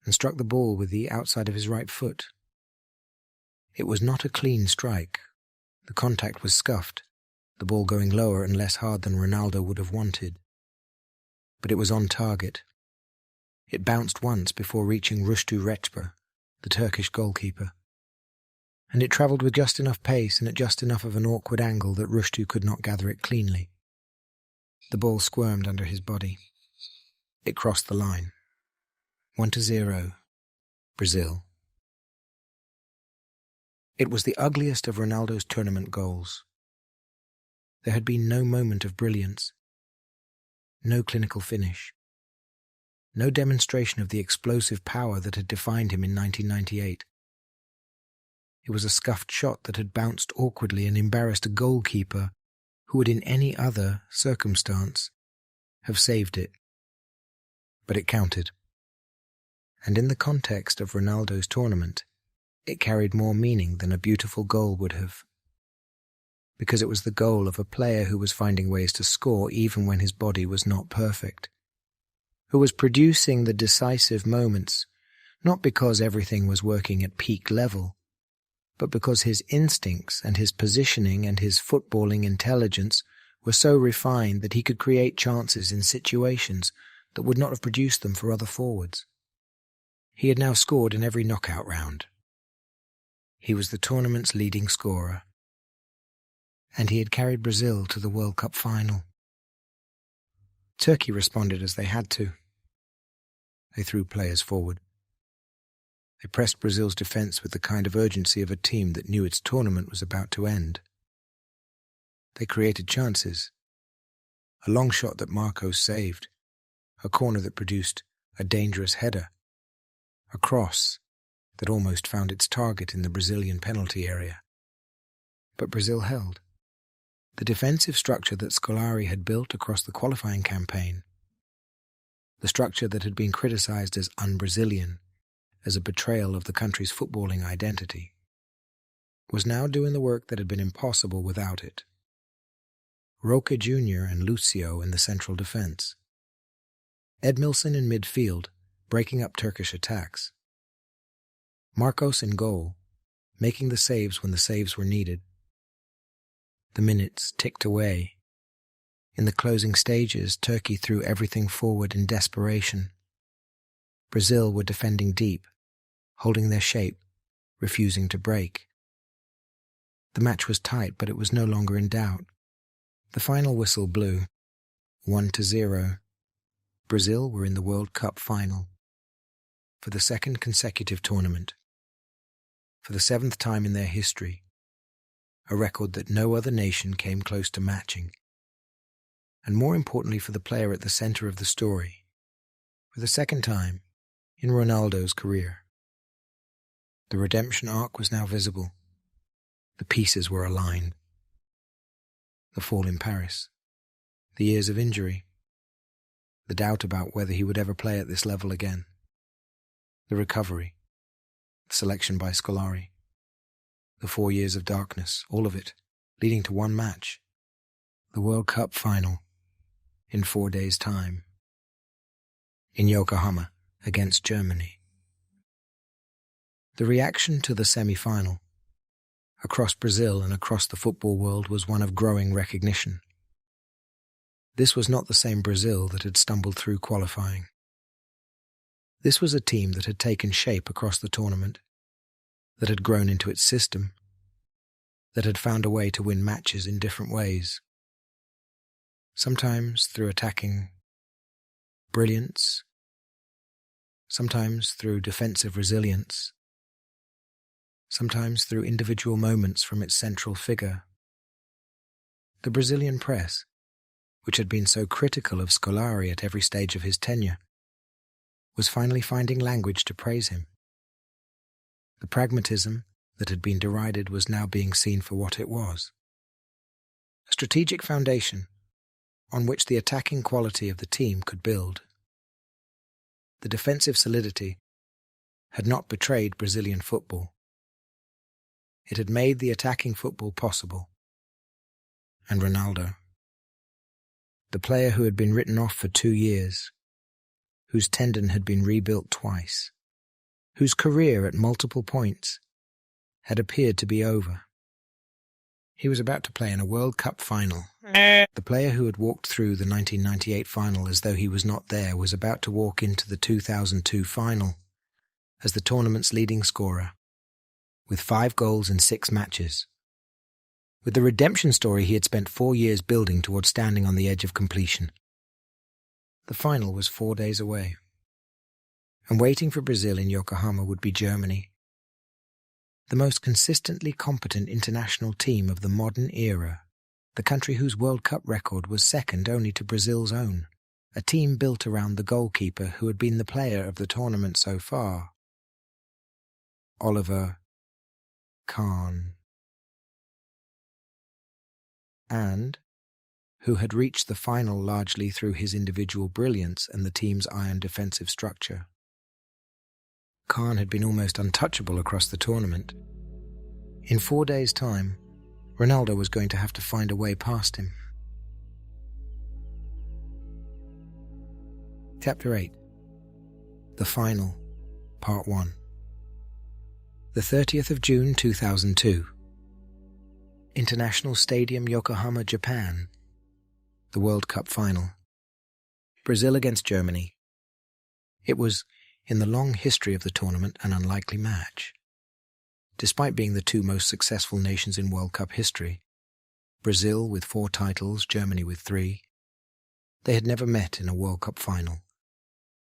and struck the ball with the outside of his right foot. It was not a clean strike. The contact was scuffed, the ball going lower and less hard than Ronaldo would have wanted. But it was on target. It bounced once before reaching Rüştü Reçber, the Turkish goalkeeper, and it travelled with just enough pace and at just enough of an awkward angle that Rüştü could not gather it cleanly. The ball squirmed under his body. It crossed the line. 1-0, Brazil. It was the ugliest of Ronaldo's tournament goals. There had been no moment of brilliance, no clinical finish, no demonstration of the explosive power that had defined him in 1998. It was a scuffed shot that had bounced awkwardly and embarrassed a goalkeeper who would in any other circumstance have saved it. But it counted. And in the context of Ronaldo's tournament, it carried more meaning than a beautiful goal would have. Because it was the goal of a player who was finding ways to score even when his body was not perfect, who was producing the decisive moments, not because everything was working at peak level, but because his instincts and his positioning and his footballing intelligence were so refined that he could create chances in situations that would not have produced them for other forwards. He had now scored in every knockout round. He was the tournament's leading scorer, and he had carried Brazil to the World Cup final. Turkey responded as they had to. They threw players forward. They pressed Brazil's defence with the kind of urgency of a team that knew its tournament was about to end. They created chances. A long shot that Marcos saved, a corner that produced a dangerous header, a cross that almost found its target in the Brazilian penalty area. But Brazil held. The defensive structure that Scolari had built across the qualifying campaign, the structure that had been criticised as un-Brazilian, as a betrayal of the country's footballing identity, was now doing the work that had been impossible without it. Roca Jr. and Lucio in the central defence. Edmilson in midfield, breaking up Turkish attacks. Marcos in goal, making the saves when the saves were needed. The minutes ticked away. In the closing stages, Turkey threw everything forward in desperation. Brazil were defending deep, holding their shape, refusing to break. The match was tight, but it was no longer in doubt. The final whistle blew. 1-0. Brazil were in the World Cup final. For the second consecutive tournament. For the 7th time in their history. A record that no other nation came close to matching. And more importantly for the player at the center of the story, for the second time in Ronaldo's career. The redemption arc was now visible. The pieces were aligned. The fall in Paris, the years of injury, the doubt about whether he would ever play at this level again, the recovery, the selection by Scolari, the 4 years of darkness, all of it leading to one match, the World Cup final, in 4 days' time, in Yokohama against Germany. The reaction to the semi-final, across Brazil and across the football world, was one of growing recognition. This was not the same Brazil that had stumbled through qualifying. This was a team that had taken shape across the tournament, that had grown into its system, that had found a way to win matches in different ways. Sometimes through attacking brilliance, sometimes through defensive resilience, sometimes through individual moments from its central figure. The Brazilian press, which had been so critical of Scolari at every stage of his tenure, was finally finding language to praise him. The pragmatism that had been derided was now being seen for what it was. A strategic foundation on which the attacking quality of the team could build. The defensive solidity had not betrayed Brazilian football. It had made the attacking football possible. And Ronaldo, the player who had been written off for 2 years, whose tendon had been rebuilt twice, whose career at multiple points had appeared to be over. He was about to play in a World Cup final. The player who had walked through the 1998 final as though he was not there was about to walk into the 2002 final as the tournament's leading scorer, with 5 goals in 6 matches. With the redemption story he had spent 4 years building towards standing on the edge of completion. The final was 4 days away, and waiting for Brazil in Yokohama would be Germany, the most consistently competent international team of the modern era, the country whose World Cup record was second only to Brazil's own, a team built around the goalkeeper who had been the player of the tournament so far, Oliver Kahn, and who had reached the final largely through his individual brilliance and the team's iron defensive structure. Kahn had been almost untouchable across the tournament. In 4 days' time, Ronaldo was going to have to find a way past him. Chapter 8. The Final, Part 1. The 30th of June 2002. International Stadium, Yokohama, Japan. The World Cup Final. Brazil against Germany. It was, in the long history of the tournament, an unlikely match. Despite being the 2 most successful nations in World Cup history, Brazil with 4 titles, Germany with 3, they had never met in a World Cup final.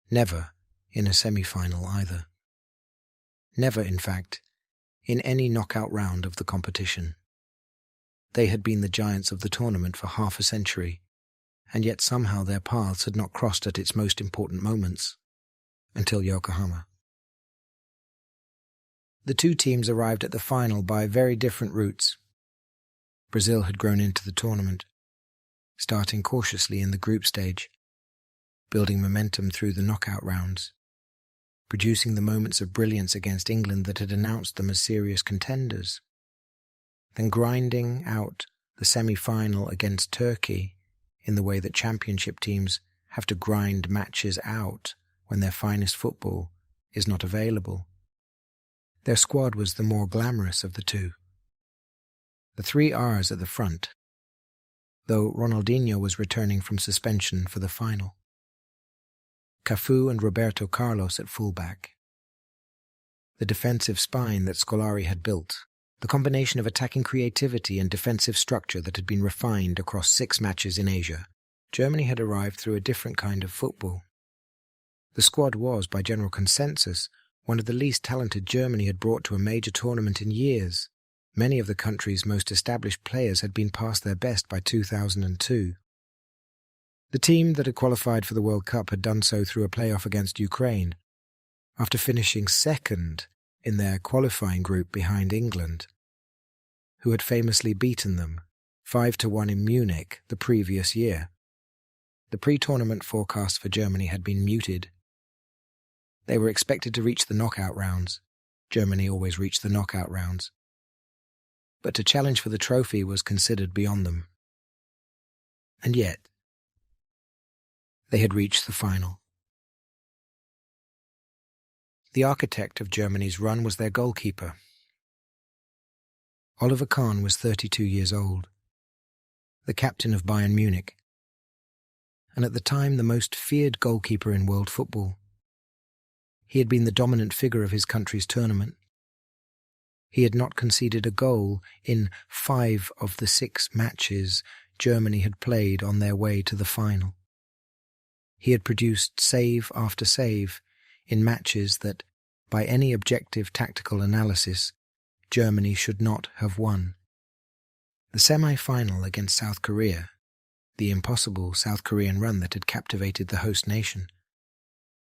Never in a semi-final either. Never, in fact, in any knockout round of the competition. They had been the giants of the tournament for half a century, and yet somehow their paths had not crossed at its most important moments, until Yokohama. The 2 teams arrived at the final by very different routes. Brazil had grown into the tournament, starting cautiously in the group stage, building momentum through the knockout rounds, producing the moments of brilliance against England that had announced them as serious contenders, then grinding out the semi-final against Turkey in the way that championship teams have to grind matches out when their finest football is not available. Their squad was the more glamorous of the 2. The 3 R's at the front, though Ronaldinho was returning from suspension for the final. Cafu and Roberto Carlos at fullback. The defensive spine that Scolari had built, the combination of attacking creativity and defensive structure that had been refined across 6 matches in Asia. Germany had arrived through a different kind of football. The squad was, by general consensus, one of the least talented Germany had brought to a major tournament in years. Many of the country's most established players had been past their best by 2002. The team that had qualified for the World Cup had done so through a playoff against Ukraine, after finishing second in their qualifying group behind England, who had famously beaten them 5-1 in Munich the previous year. The pre-tournament forecast for Germany had been muted. They were expected to reach the knockout rounds. Germany always reached the knockout rounds. But to challenge for the trophy was considered beyond them. And yet, they had reached the final. The architect of Germany's run was their goalkeeper. Oliver Kahn was 32 years old, the captain of Bayern Munich, and at the time the most feared goalkeeper in world football. He had been the dominant figure of his country's tournament. He had not conceded a goal in 5 of the 6 matches Germany had played on their way to the final. He had produced save after save in matches that, by any objective tactical analysis, Germany should not have won. The semi-final against South Korea, the impossible South Korean run that had captivated the host nation,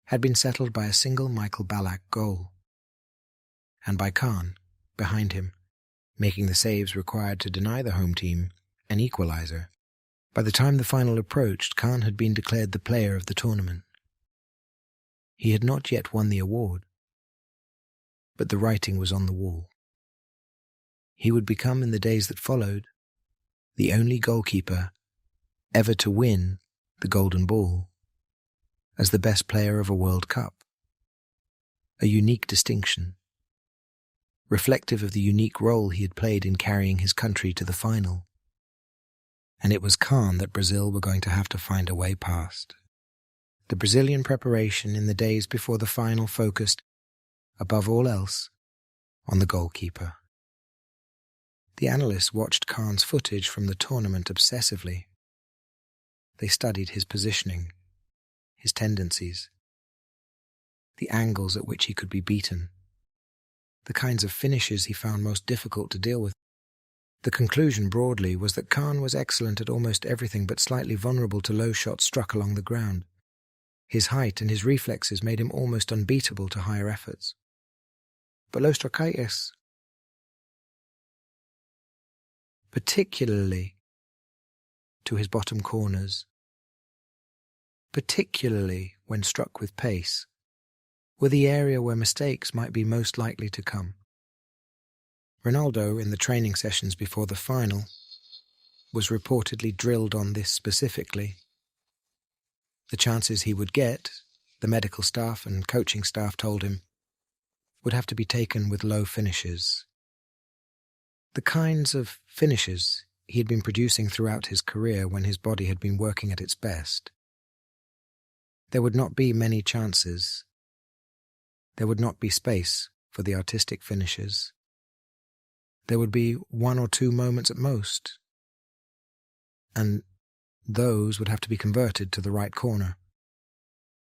had been settled by a single Michael Ballack goal, and by Kahn, behind him, making the saves required to deny the home team an equalizer. By the time the final approached, Kahn had been declared the player of the tournament. He had not yet won the award, but the writing was on the wall. He would become, in the days that followed, the only goalkeeper ever to win the Golden Ball as the best player of a World Cup. A unique distinction, reflective of the unique role he had played in carrying his country to the final. And it was Kahn that Brazil were going to have to find a way past. The Brazilian preparation in the days before the final focused, above all else, on the goalkeeper. The analysts watched Kahn's footage from the tournament obsessively. They studied his positioning, his tendencies, the angles at which he could be beaten, the kinds of finishes he found most difficult to deal with. The conclusion broadly was that Kahn was excellent at almost everything but slightly vulnerable to low shots struck along the ground. His height and his reflexes made him almost unbeatable to higher efforts. But low strokeitis, particularly to his bottom corners, particularly when struck with pace, were the area where mistakes might be most likely to come. Ronaldo, in the training sessions before the final, was reportedly drilled on this specifically. The chances he would get, the medical staff and coaching staff told him, would have to be taken with low finishes. The kinds of finishes he had been producing throughout his career when his body had been working at its best. There would not be many chances. There would not be space for the artistic finishes. There would be 1 or 2 moments at most, and those would have to be converted to the right corner,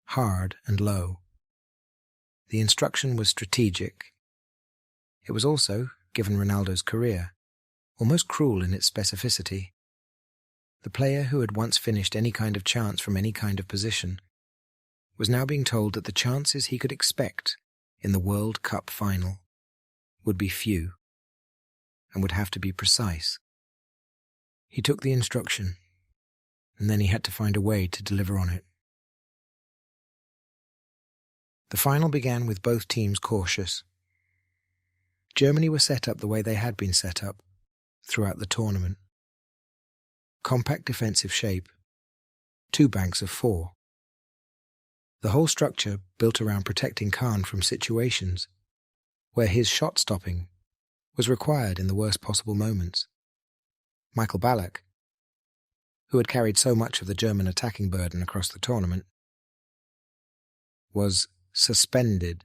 hard and low. The instruction was strategic. It was also, given Ronaldo's career, almost cruel in its specificity. The player who had once finished any kind of chance from any kind of position was now being told that the chances he could expect in the World Cup final would be few and would have to be precise. He took the instruction, and then he had to find a way to deliver on it. The final began with both teams cautious. Germany were set up the way they had been set up throughout the tournament. Compact defensive shape, 2 banks of 4. The whole structure built around protecting Kahn from situations where his shot stopping was required in the worst possible moments. Michael Ballack, who had carried so much of the German attacking burden across the tournament, was suspended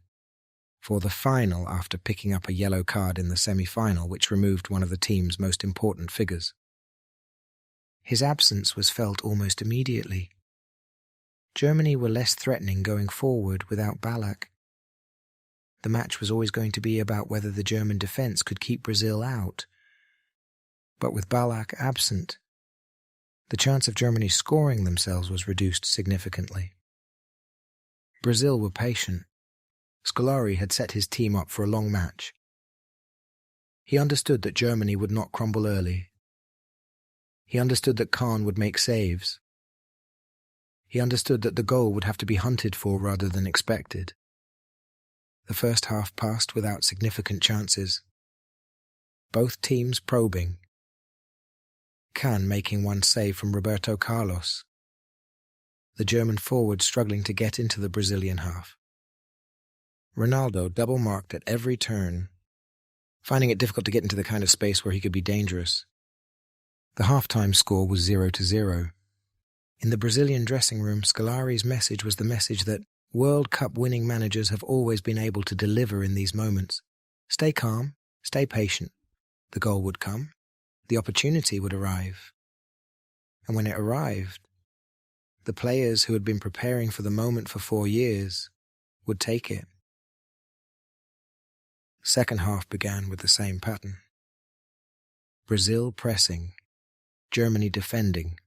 for the final after picking up a yellow card in the semi-final, which removed one of the team's most important figures. His absence was felt almost immediately. Germany were less threatening going forward without Ballack. The match was always going to be about whether the German defence could keep Brazil out. But with Ballack absent, the chance of Germany scoring themselves was reduced significantly. Brazil were patient. Scolari had set his team up for a long match. He understood that Germany would not crumble early. He understood that Kahn would make saves. He understood that the goal would have to be hunted for rather than expected. The first half passed without significant chances. Both teams probing. Kahn making one save from Roberto Carlos. The German forward struggling to get into the Brazilian half. Ronaldo double-marked at every turn, finding it difficult to get into the kind of space where he could be dangerous. The half-time score was 0-0. In the Brazilian dressing room, Scolari's message was the message that World Cup winning managers have always been able to deliver in these moments. Stay calm, stay patient. The goal would come, the opportunity would arrive. And when it arrived, the players who had been preparing for the moment for 4 years would take it. Second half began with the same pattern. Brazil pressing, Germany defending.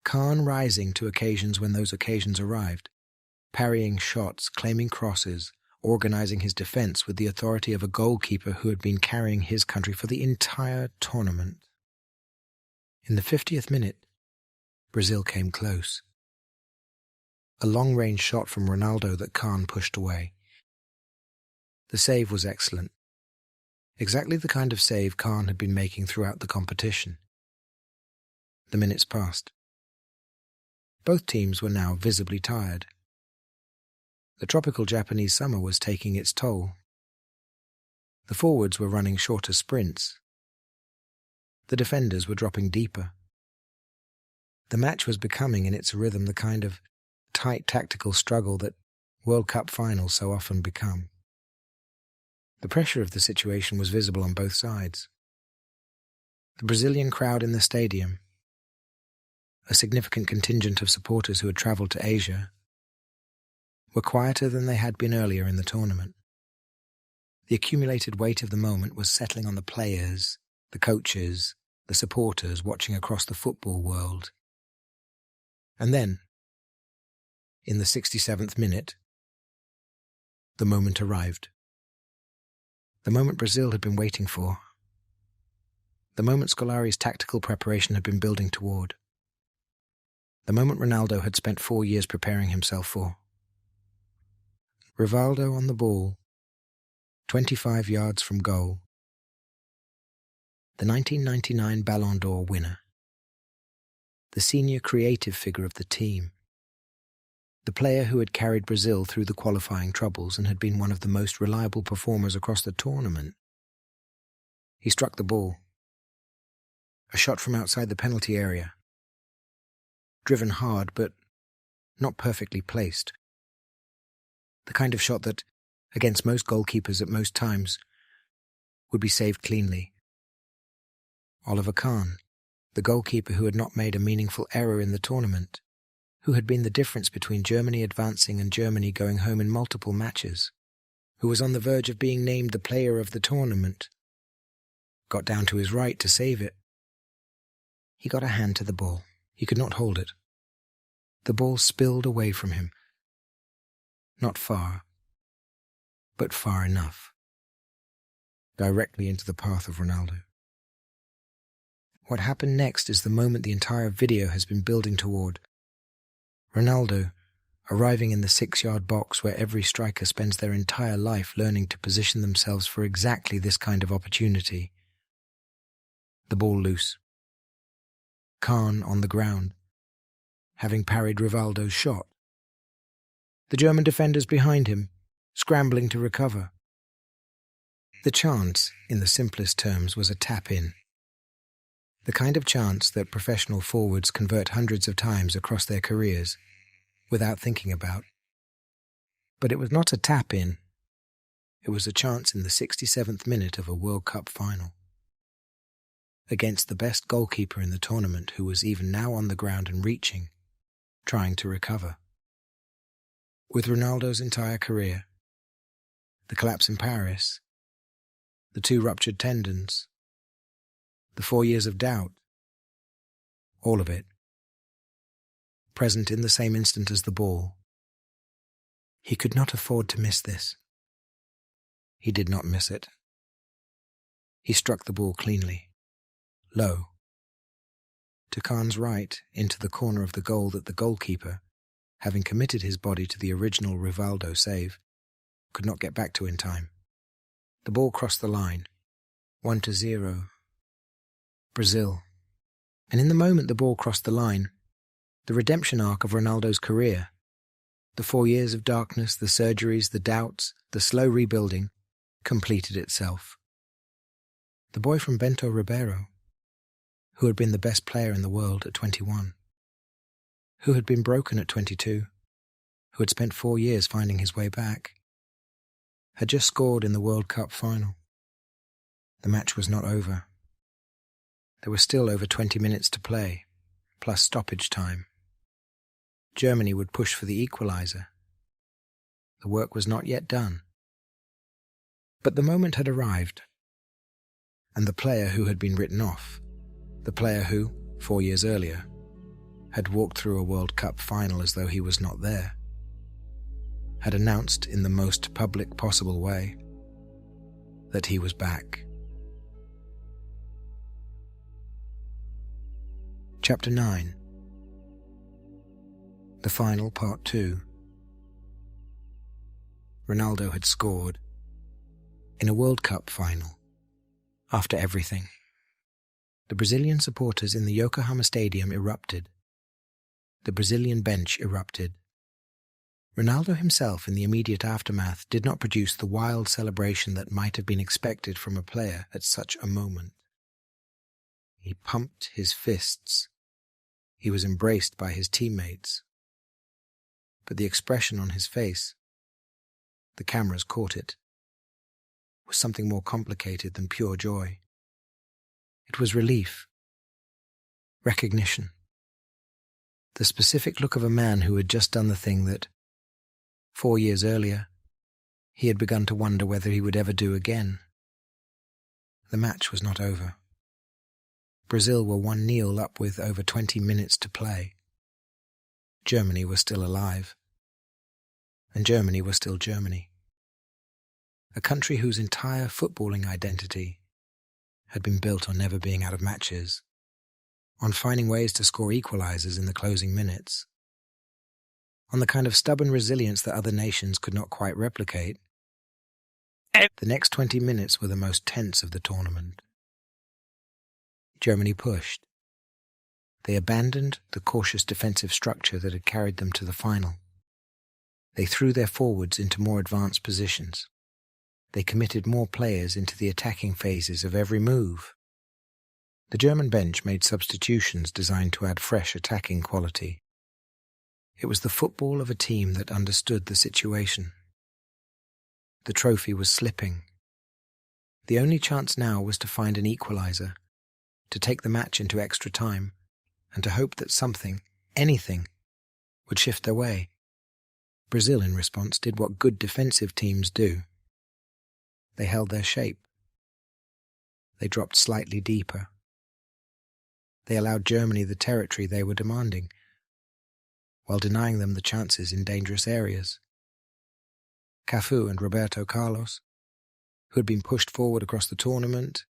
Kahn rising to occasions when those occasions arrived, parrying shots, claiming crosses, organizing his defense with the authority of a goalkeeper who had been carrying his country for the entire tournament. In the 50th minute, Brazil came close. A long-range shot from Ronaldo that Kahn pushed away. The save was excellent. Exactly the kind of save Kahn had been making throughout the competition. The minutes passed. Both teams were now visibly tired. The tropical Japanese summer was taking its toll. The forwards were running shorter sprints. The defenders were dropping deeper. The match was becoming in its rhythm the kind of tight tactical struggle that World Cup finals so often become. The pressure of the situation was visible on both sides. The Brazilian crowd in the stadium, a significant contingent of supporters who had travelled to Asia, were quieter than they had been earlier in the tournament. The accumulated weight of the moment was settling on the players, the coaches, the supporters watching across the football world. And then, in the 67th minute, the moment arrived. The moment Brazil had been waiting for. The moment Scolari's tactical preparation had been building toward. The moment Ronaldo had spent 4 years preparing himself for. Rivaldo on the ball, 25 yards from goal. The 1999 Ballon d'Or winner. The senior creative figure of the team. The player who had carried Brazil through the qualifying troubles and had been one of the most reliable performers across the tournament. He struck the ball. A shot from outside the penalty area. Driven hard, but not perfectly placed. The kind of shot that, against most goalkeepers at most times, would be saved cleanly. Oliver Kahn, the goalkeeper who had not made a meaningful error in the tournament, who had been the difference between Germany advancing and Germany going home in multiple matches, who was on the verge of being named the player of the tournament, got down to his right to save it. He got a hand to the ball. He could not hold it. The ball spilled away from him. Not far, but far enough. Directly into the path of Ronaldo. What happened next is the moment the entire video has been building toward. Ronaldo, arriving in the 6-yard box where every striker spends their entire life learning to position themselves for exactly this kind of opportunity. The ball loose. Kahn on the ground, having parried Rivaldo's shot. The German defenders behind him, scrambling to recover. The chance, in the simplest terms, was a tap-in. The kind of chance that professional forwards convert hundreds of times across their careers, without thinking about. But it was not a tap-in, It was a chance in the 67th minute of a World Cup final. Against the best goalkeeper in the tournament, who was even now on the ground and reaching, trying to recover. With Ronaldo's entire career, the collapse in Paris, the 2 ruptured tendons, the 4 years of doubt, all of it, present in the same instant as the ball. He could not afford to miss this. He did not miss it. He struck the ball cleanly, low, to Khan's right, into the corner of the goal that the goalkeeper, having committed his body to the original Rivaldo save, could not get back to in time. The ball crossed the line, 1-0. Brazil. And in the moment the ball crossed the line, the redemption arc of Ronaldo's career, the 4 years of darkness, the surgeries, the doubts, the slow rebuilding, completed itself. The boy from Bento Ribeiro, who had been the best player in the world at 21, who had been broken at 22, who had spent 4 years finding his way back, had just scored in the World Cup final. The match was not over. There were still over 20 minutes to play, plus stoppage time. Germany would push for the equaliser. The work was not yet done. But the moment had arrived, and the player who had been written off, the player who, 4 years earlier, had walked through a World Cup final as though he was not there, had announced in the most public possible way that he was back. Chapter 9. The Final, Part 2. Ronaldo had scored in a World Cup final. After everything, the Brazilian supporters in the Yokohama stadium erupted. The Brazilian bench erupted. Ronaldo himself, in the immediate aftermath, did not produce the wild celebration that might have been expected from a player at such a moment. He pumped his fists. He was embraced by his teammates. But the expression on his face, the cameras caught it, was something more complicated than pure joy. It was relief, recognition, the specific look of a man who had just done the thing that, 4 years earlier, he had begun to wonder whether he would ever do again. The match was not over. Brazil were 1-0 up with over 20 minutes to play. Germany was still alive. And Germany was still Germany. A country whose entire footballing identity had been built on never being out of matches, on finding ways to score equalizers in the closing minutes, on the kind of stubborn resilience that other nations could not quite replicate. The next 20 minutes were the most tense of the tournament. Germany pushed. They abandoned the cautious defensive structure that had carried them to the final. They threw their forwards into more advanced positions. They committed more players into the attacking phases of every move. The German bench made substitutions designed to add fresh attacking quality. It was the football of a team that understood the situation. The trophy was slipping. The only chance now was to find an equalizer, to take the match into extra time, and to hope that something, anything, would shift their way. Brazil, in response, did what good defensive teams do. They held their shape. They dropped slightly deeper. They allowed Germany the territory they were demanding, while denying them the chances in dangerous areas. Cafu and Roberto Carlos, who had been pushed forward across the tournament,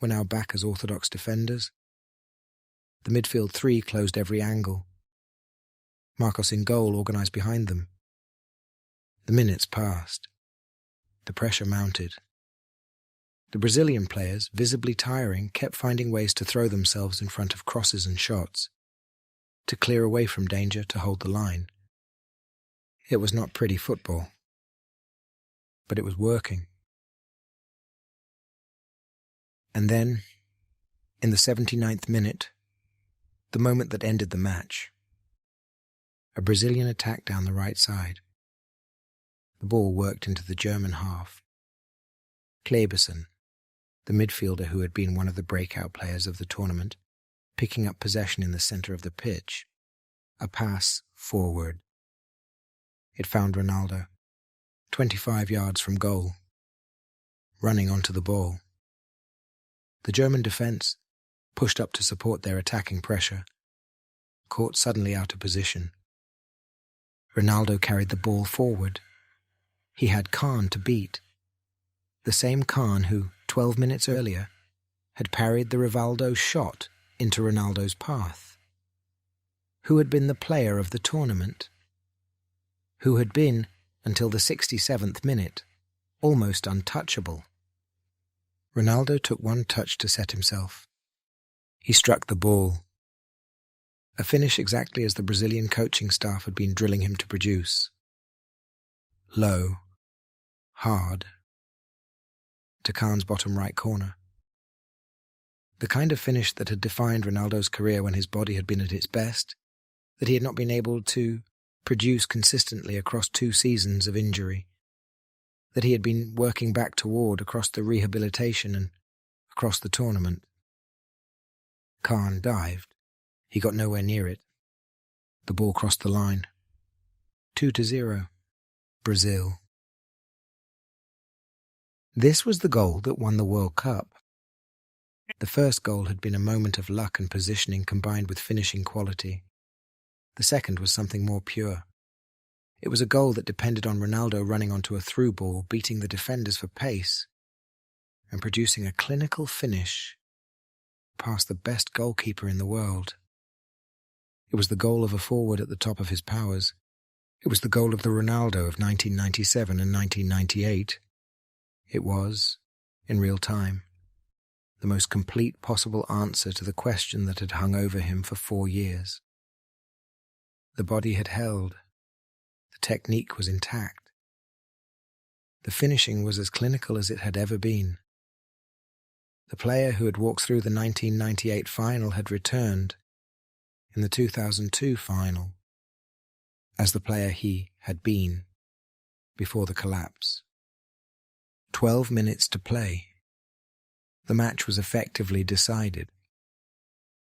were now back as orthodox defenders. The midfield three closed every angle. Marcos in goal organised behind them. The minutes passed. The pressure mounted. The Brazilian players, visibly tiring, kept finding ways to throw themselves in front of crosses and shots, to clear away from danger, to hold the line. It was not pretty football, but it was working. And then, in the 79th minute, the moment that ended the match, a Brazilian attack down the right side. The ball worked into the German half. Kleberson, the midfielder who had been one of the breakout players of the tournament, picking up possession in the centre of the pitch. A pass forward. It found Ronaldo, 25 yards from goal, running onto the ball. The German defence, pushed up to support their attacking pressure, caught suddenly out of position. Ronaldo carried the ball forward. He had Kahn to beat. The same Kahn who, 12 minutes earlier, had parried the Rivaldo shot into Ronaldo's path. Who had been the player of the tournament? Who had been, until the 67th minute, almost untouchable? Ronaldo took one touch to set himself. He struck the ball. A finish exactly as the Brazilian coaching staff had been drilling him to produce. Low, hard, to Kahn's bottom right corner. The kind of finish that had defined Ronaldo's career when his body had been at its best, that he had not been able to produce consistently across 2 seasons of injury, that he had been working back toward across the rehabilitation and across the tournament. Kahn dived. He got nowhere near it. The ball crossed the line. 2-0. Brazil. This was the goal that won the World Cup. The first goal had been a moment of luck and positioning combined with finishing quality. The second was something more pure. It was a goal that depended on Ronaldo running onto a through ball, beating the defenders for pace, and producing a clinical finish past the best goalkeeper in the world. It was the goal of a forward at the top of his powers. It was the goal of the Ronaldo of 1997 and 1998. It was, in real time, the most complete possible answer to the question that had hung over him for 4 years. The body had held. The technique was intact. The finishing was as clinical as it had ever been. The player who had walked through the 1998 final had returned in the 2002 final as the player he had been before the collapse. 12 minutes to play. The match was effectively decided.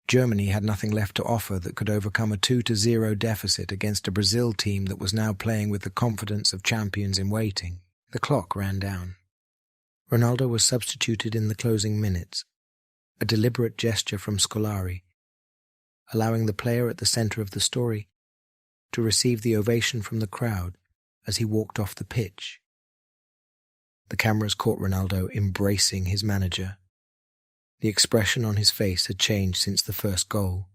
Germany had nothing left to offer that could overcome a 2-0 deficit against a Brazil team that was now playing with the confidence of champions in waiting. The clock ran down. Ronaldo was substituted in the closing minutes, a deliberate gesture from Scolari, allowing the player at the centre of the story to receive the ovation from the crowd as he walked off the pitch. The cameras caught Ronaldo embracing his manager. The expression on his face had changed since the first goal.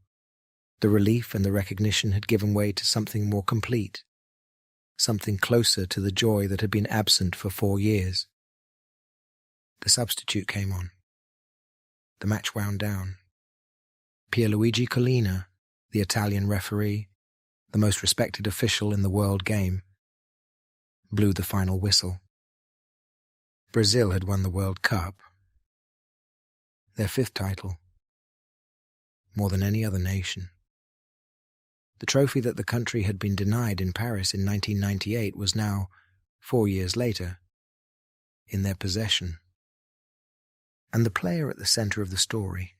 The relief and the recognition had given way to something more complete, something closer to the joy that had been absent for 4 years. The substitute came on. The match wound down. Pierluigi Collina, the Italian referee, the most respected official in the world game, blew the final whistle. Brazil had won the World Cup, their 5th title, more than any other nation. The trophy that the country had been denied in Paris in 1998 was now, 4 years later, in their possession. And the player at the centre of the story,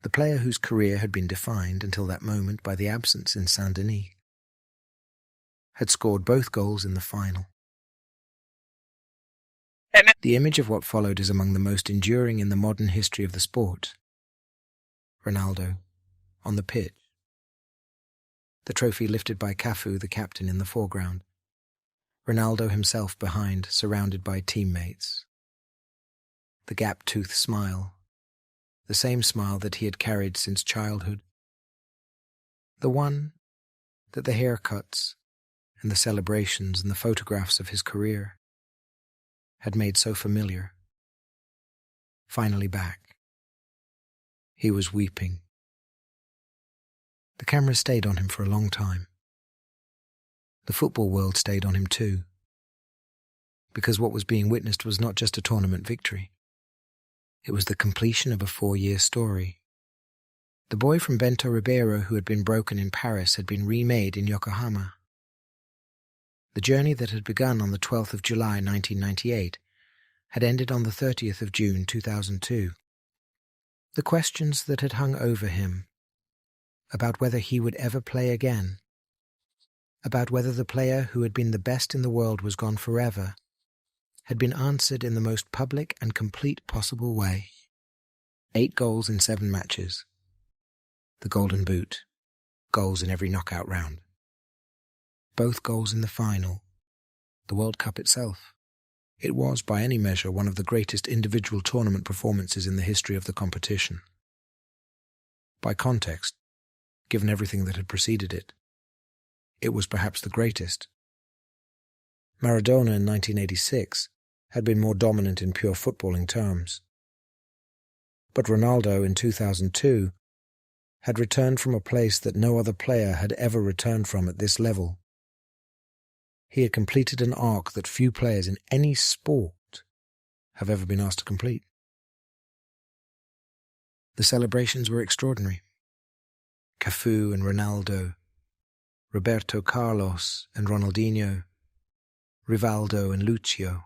the player whose career had been defined until that moment by the absence in Saint-Denis, had scored both goals in the final. The image of what followed is among the most enduring in the modern history of the sport. Ronaldo, on the pitch. The trophy lifted by Cafu, the captain, in the foreground. Ronaldo himself behind, surrounded by teammates. The gap-toothed smile, the same smile that he had carried since childhood. The one that the haircuts and the celebrations and the photographs of his career had made so familiar. Finally back. He was weeping. The camera stayed on him for a long time. The football world stayed on him too, because what was being witnessed was not just a tournament victory. It was the completion of a 4-year story. The boy from Bento Ribeiro who had been broken in Paris had been remade in Yokohama. The journey that had begun on the 12th of July 1998 had ended on the 30th of June 2002. The questions that had hung over him about whether he would ever play again, about whether the player who had been the best in the world was gone forever, had been answered in the most public and complete possible way. 8 goals in 7 matches. The Golden Boot. Goals in every knockout round. Both goals in the final. The World Cup itself. It was, by any measure, one of the greatest individual tournament performances in the history of the competition. By context, given everything that had preceded it, it was perhaps the greatest. Maradona in 1986 had been more dominant in pure footballing terms. But Ronaldo in 2002 had returned from a place that no other player had ever returned from at this level. He had completed an arc that few players in any sport have ever been asked to complete. The celebrations were extraordinary. Cafu and Ronaldo, Roberto Carlos and Ronaldinho, Rivaldo and Lucio.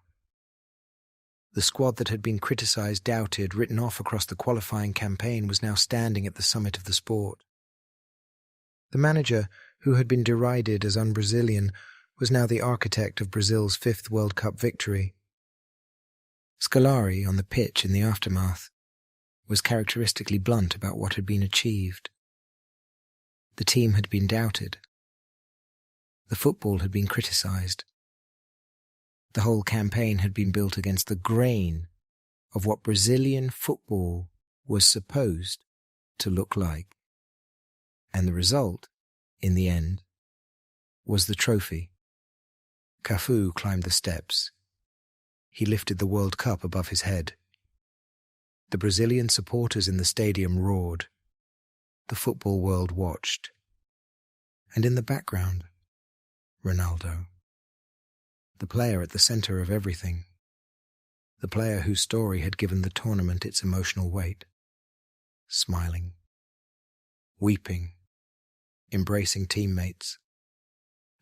The squad that had been criticised, doubted, written off across the qualifying campaign was now standing at the summit of the sport. The manager, who had been derided as un-Brazilian, was now the architect of Brazil's 5th World Cup victory. Scolari, on the pitch in the aftermath, was characteristically blunt about what had been achieved. The team had been doubted. The football had been criticised. The whole campaign had been built against the grain of what Brazilian football was supposed to look like. And the result, in the end, was the trophy. Cafu climbed the steps. He lifted the World Cup above his head. The Brazilian supporters in the stadium roared. The football world watched. And in the background, Ronaldo. The player at the centre of everything. The player whose story had given the tournament its emotional weight. Smiling. Weeping. Embracing teammates.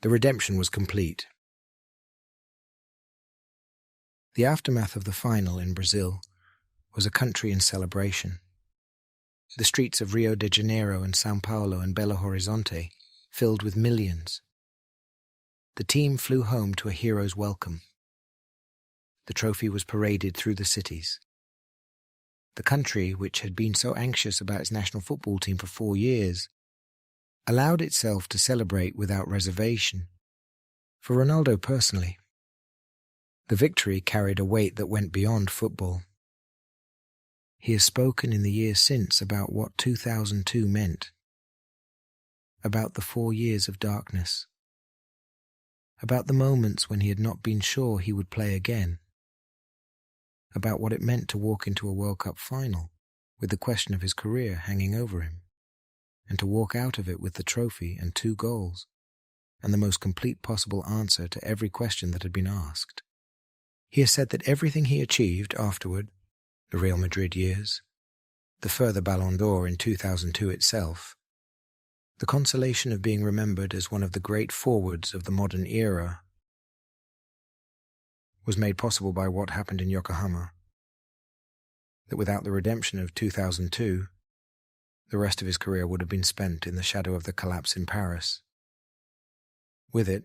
The redemption was complete. The aftermath of the final in Brazil was a country in celebration. The streets of Rio de Janeiro and São Paulo and Belo Horizonte filled with millions. The team flew home to a hero's welcome. The trophy was paraded through the cities. The country, which had been so anxious about its national football team for 4 years, allowed itself to celebrate without reservation. For Ronaldo personally, the victory carried a weight that went beyond football. He has spoken in the years since about what 2002 meant, about the 4 years of darkness, about the moments when he had not been sure he would play again, about what it meant to walk into a World Cup final with the question of his career hanging over him, and to walk out of it with the trophy and 2 goals, and the most complete possible answer to every question that had been asked. He has said that everything he achieved afterward, the Real Madrid years, the further Ballon d'Or in 2002 itself, the consolation of being remembered as one of the great forwards of the modern era, was made possible by what happened in Yokohama, that without the redemption of 2002, the rest of his career would have been spent in the shadow of the collapse in Paris. With it,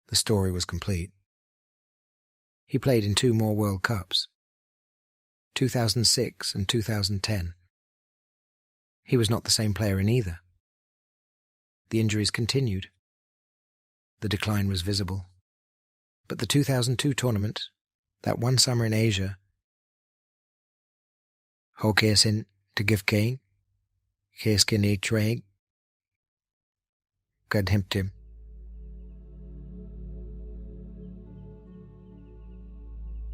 the story was complete. He played in 2 more World Cups, 2006 and 2010. He was not the same player in either. The injuries continued. The decline was visible. But the 2002 tournament, that one summer in Asia, Hokesin to give Kane, Keskin Treg, God helped him.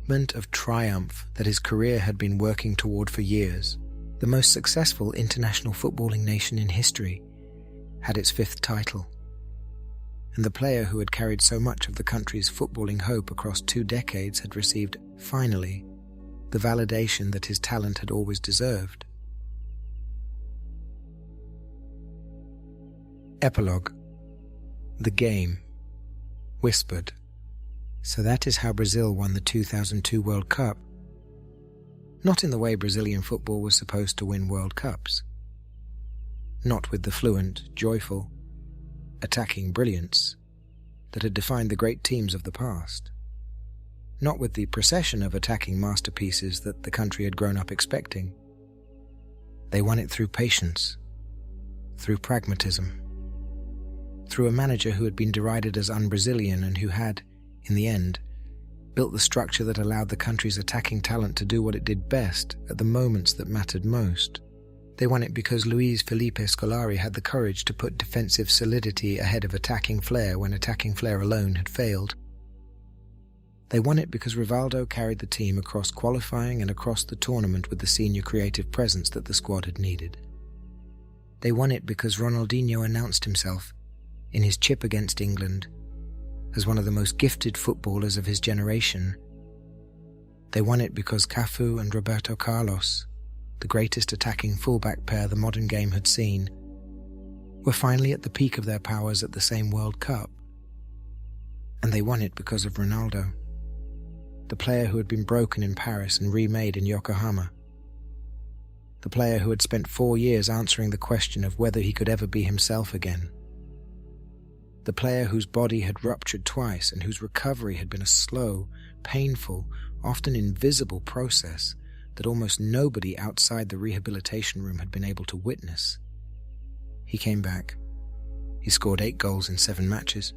Of triumph that his career had been working toward for years, the most successful international footballing nation in history had its 5th title. And the player who had carried so much of the country's footballing hope across 2 decades had received, finally, the validation that his talent had always deserved. Epilogue. The game. whispered, "So that is how Brazil won the 2002 World Cup." Not in the way Brazilian football was supposed to win World Cups. Not with the fluent, joyful, attacking brilliance that had defined the great teams of the past. Not with the procession of attacking masterpieces that the country had grown up expecting. They won it through patience, through pragmatism, through a manager who had been derided as un-Brazilian and who had, in the end, built the structure that allowed the country's attacking talent to do what it did best at the moments that mattered most. They won it because Luiz Felipe Scolari had the courage to put defensive solidity ahead of attacking flair when attacking flair alone had failed. They won it because Rivaldo carried the team across qualifying and across the tournament with the senior creative presence that the squad had needed. They won it because Ronaldinho announced himself, in his chip against England, as one of the most gifted footballers of his generation. They won it because Cafu and Roberto Carlos, the greatest attacking fullback pair the modern game had seen, were finally at the peak of their powers at the same World Cup. And they won it because of Ronaldo, the player who had been broken in Paris and remade in Yokohama, the player who had spent 4 years answering the question of whether he could ever be himself again, the player whose body had ruptured twice and whose recovery had been a slow, painful, often invisible process that almost nobody outside the rehabilitation room had been able to witness. He came back. He scored 8 goals in 7 matches.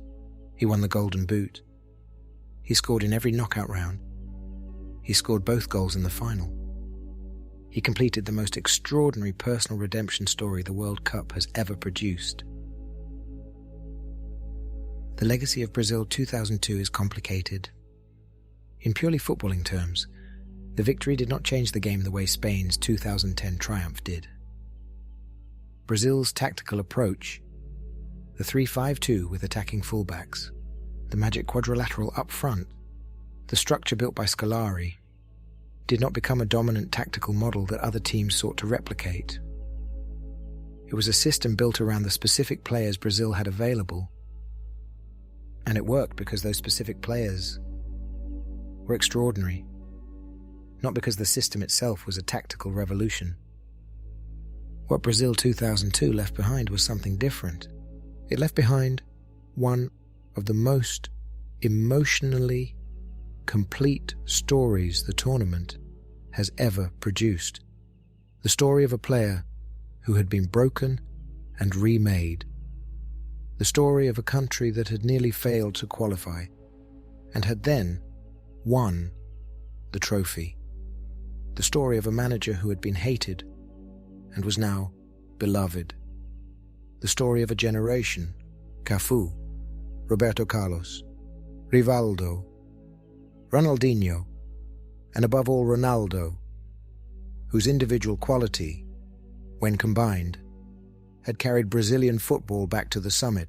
He won the Golden Boot. He scored in every knockout round. He scored both goals in the final. He completed the most extraordinary personal redemption story the World Cup has ever produced. The legacy of Brazil 2002 is complicated. In purely footballing terms, the victory did not change the game the way Spain's 2010 triumph did. Brazil's tactical approach, the 3-5-2 with attacking fullbacks, the magic quadrilateral up front, the structure built by Scolari, did not become a dominant tactical model that other teams sought to replicate. It was a system built around the specific players Brazil had available, and it worked because those specific players were extraordinary, not because the system itself was a tactical revolution. What Brazil 2002 left behind was something different. It left behind one of the most emotionally complete stories the tournament has ever produced. The story of a player who had been broken and remade. The story of a country that had nearly failed to qualify and had then won the trophy. The story of a manager who had been hated and was now beloved. The story of a generation, Cafu, Roberto Carlos, Rivaldo, Ronaldinho, and above all Ronaldo, whose individual quality, when combined, had carried Brazilian football back to the summit.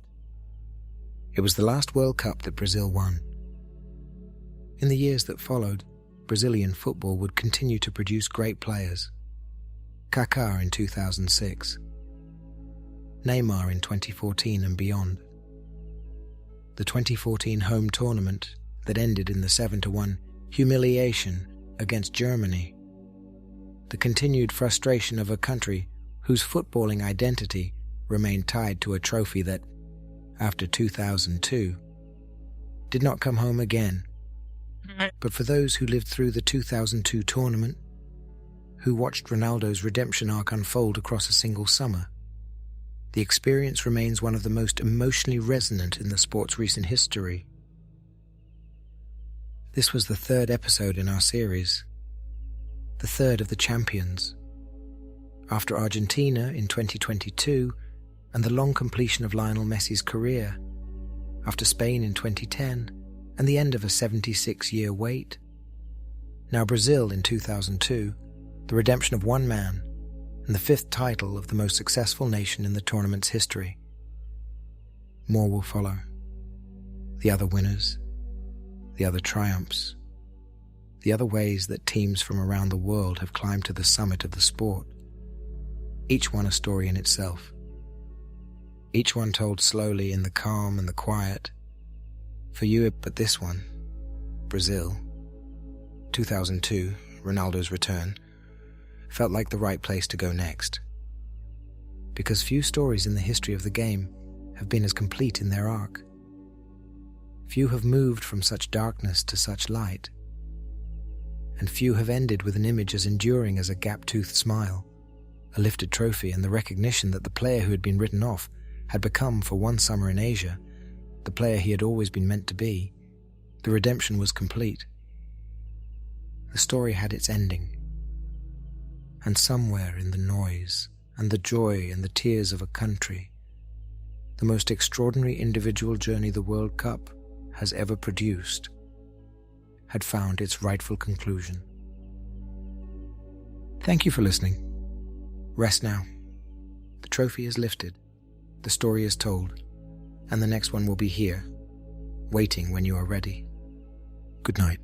It was the last World Cup that Brazil won. In the years that followed, Brazilian football would continue to produce great players. Kaká in 2006, Neymar in 2014 and beyond. The 2014 home tournament that ended in the 7-1 humiliation against Germany. The continued frustration of a country whose footballing identity remained tied to a trophy that, after 2002, did not come home again. But for those who lived through the 2002 tournament, who watched Ronaldo's redemption arc unfold across a single summer, the experience remains one of the most emotionally resonant in the sport's recent history. This was the 3rd episode in our series, the 3rd of the champions. After Argentina in 2022 and the long completion of Lionel Messi's career, after Spain in 2010 and the end of a 76-year wait, now Brazil in 2002, the redemption of one man, and the 5th title of the most successful nation in the tournament's history. More will follow. The other winners, the other triumphs, the other ways that teams from around the world have climbed to the summit of the sport. Each one a story in itself. Each one told slowly in the calm and the quiet, For you, but this one, Brazil, 2002, Ronaldo's return, felt like the right place to go next. Because few stories in the history of the game have been as complete in their arc. Few have moved from such darkness to such light. And few have ended with an image as enduring as a gap-toothed smile, a lifted trophy, and the recognition that the player who had been written off had become, for one summer in Asia, the player he had always been meant to be. The redemption was complete. The story had its ending. And somewhere in the noise and the joy and the tears of a country, the most extraordinary individual journey the World Cup has ever produced had found its rightful conclusion. Thank you for listening. Rest now. The trophy is lifted, the story is told, and the next one will be here, waiting when you are ready. Good night.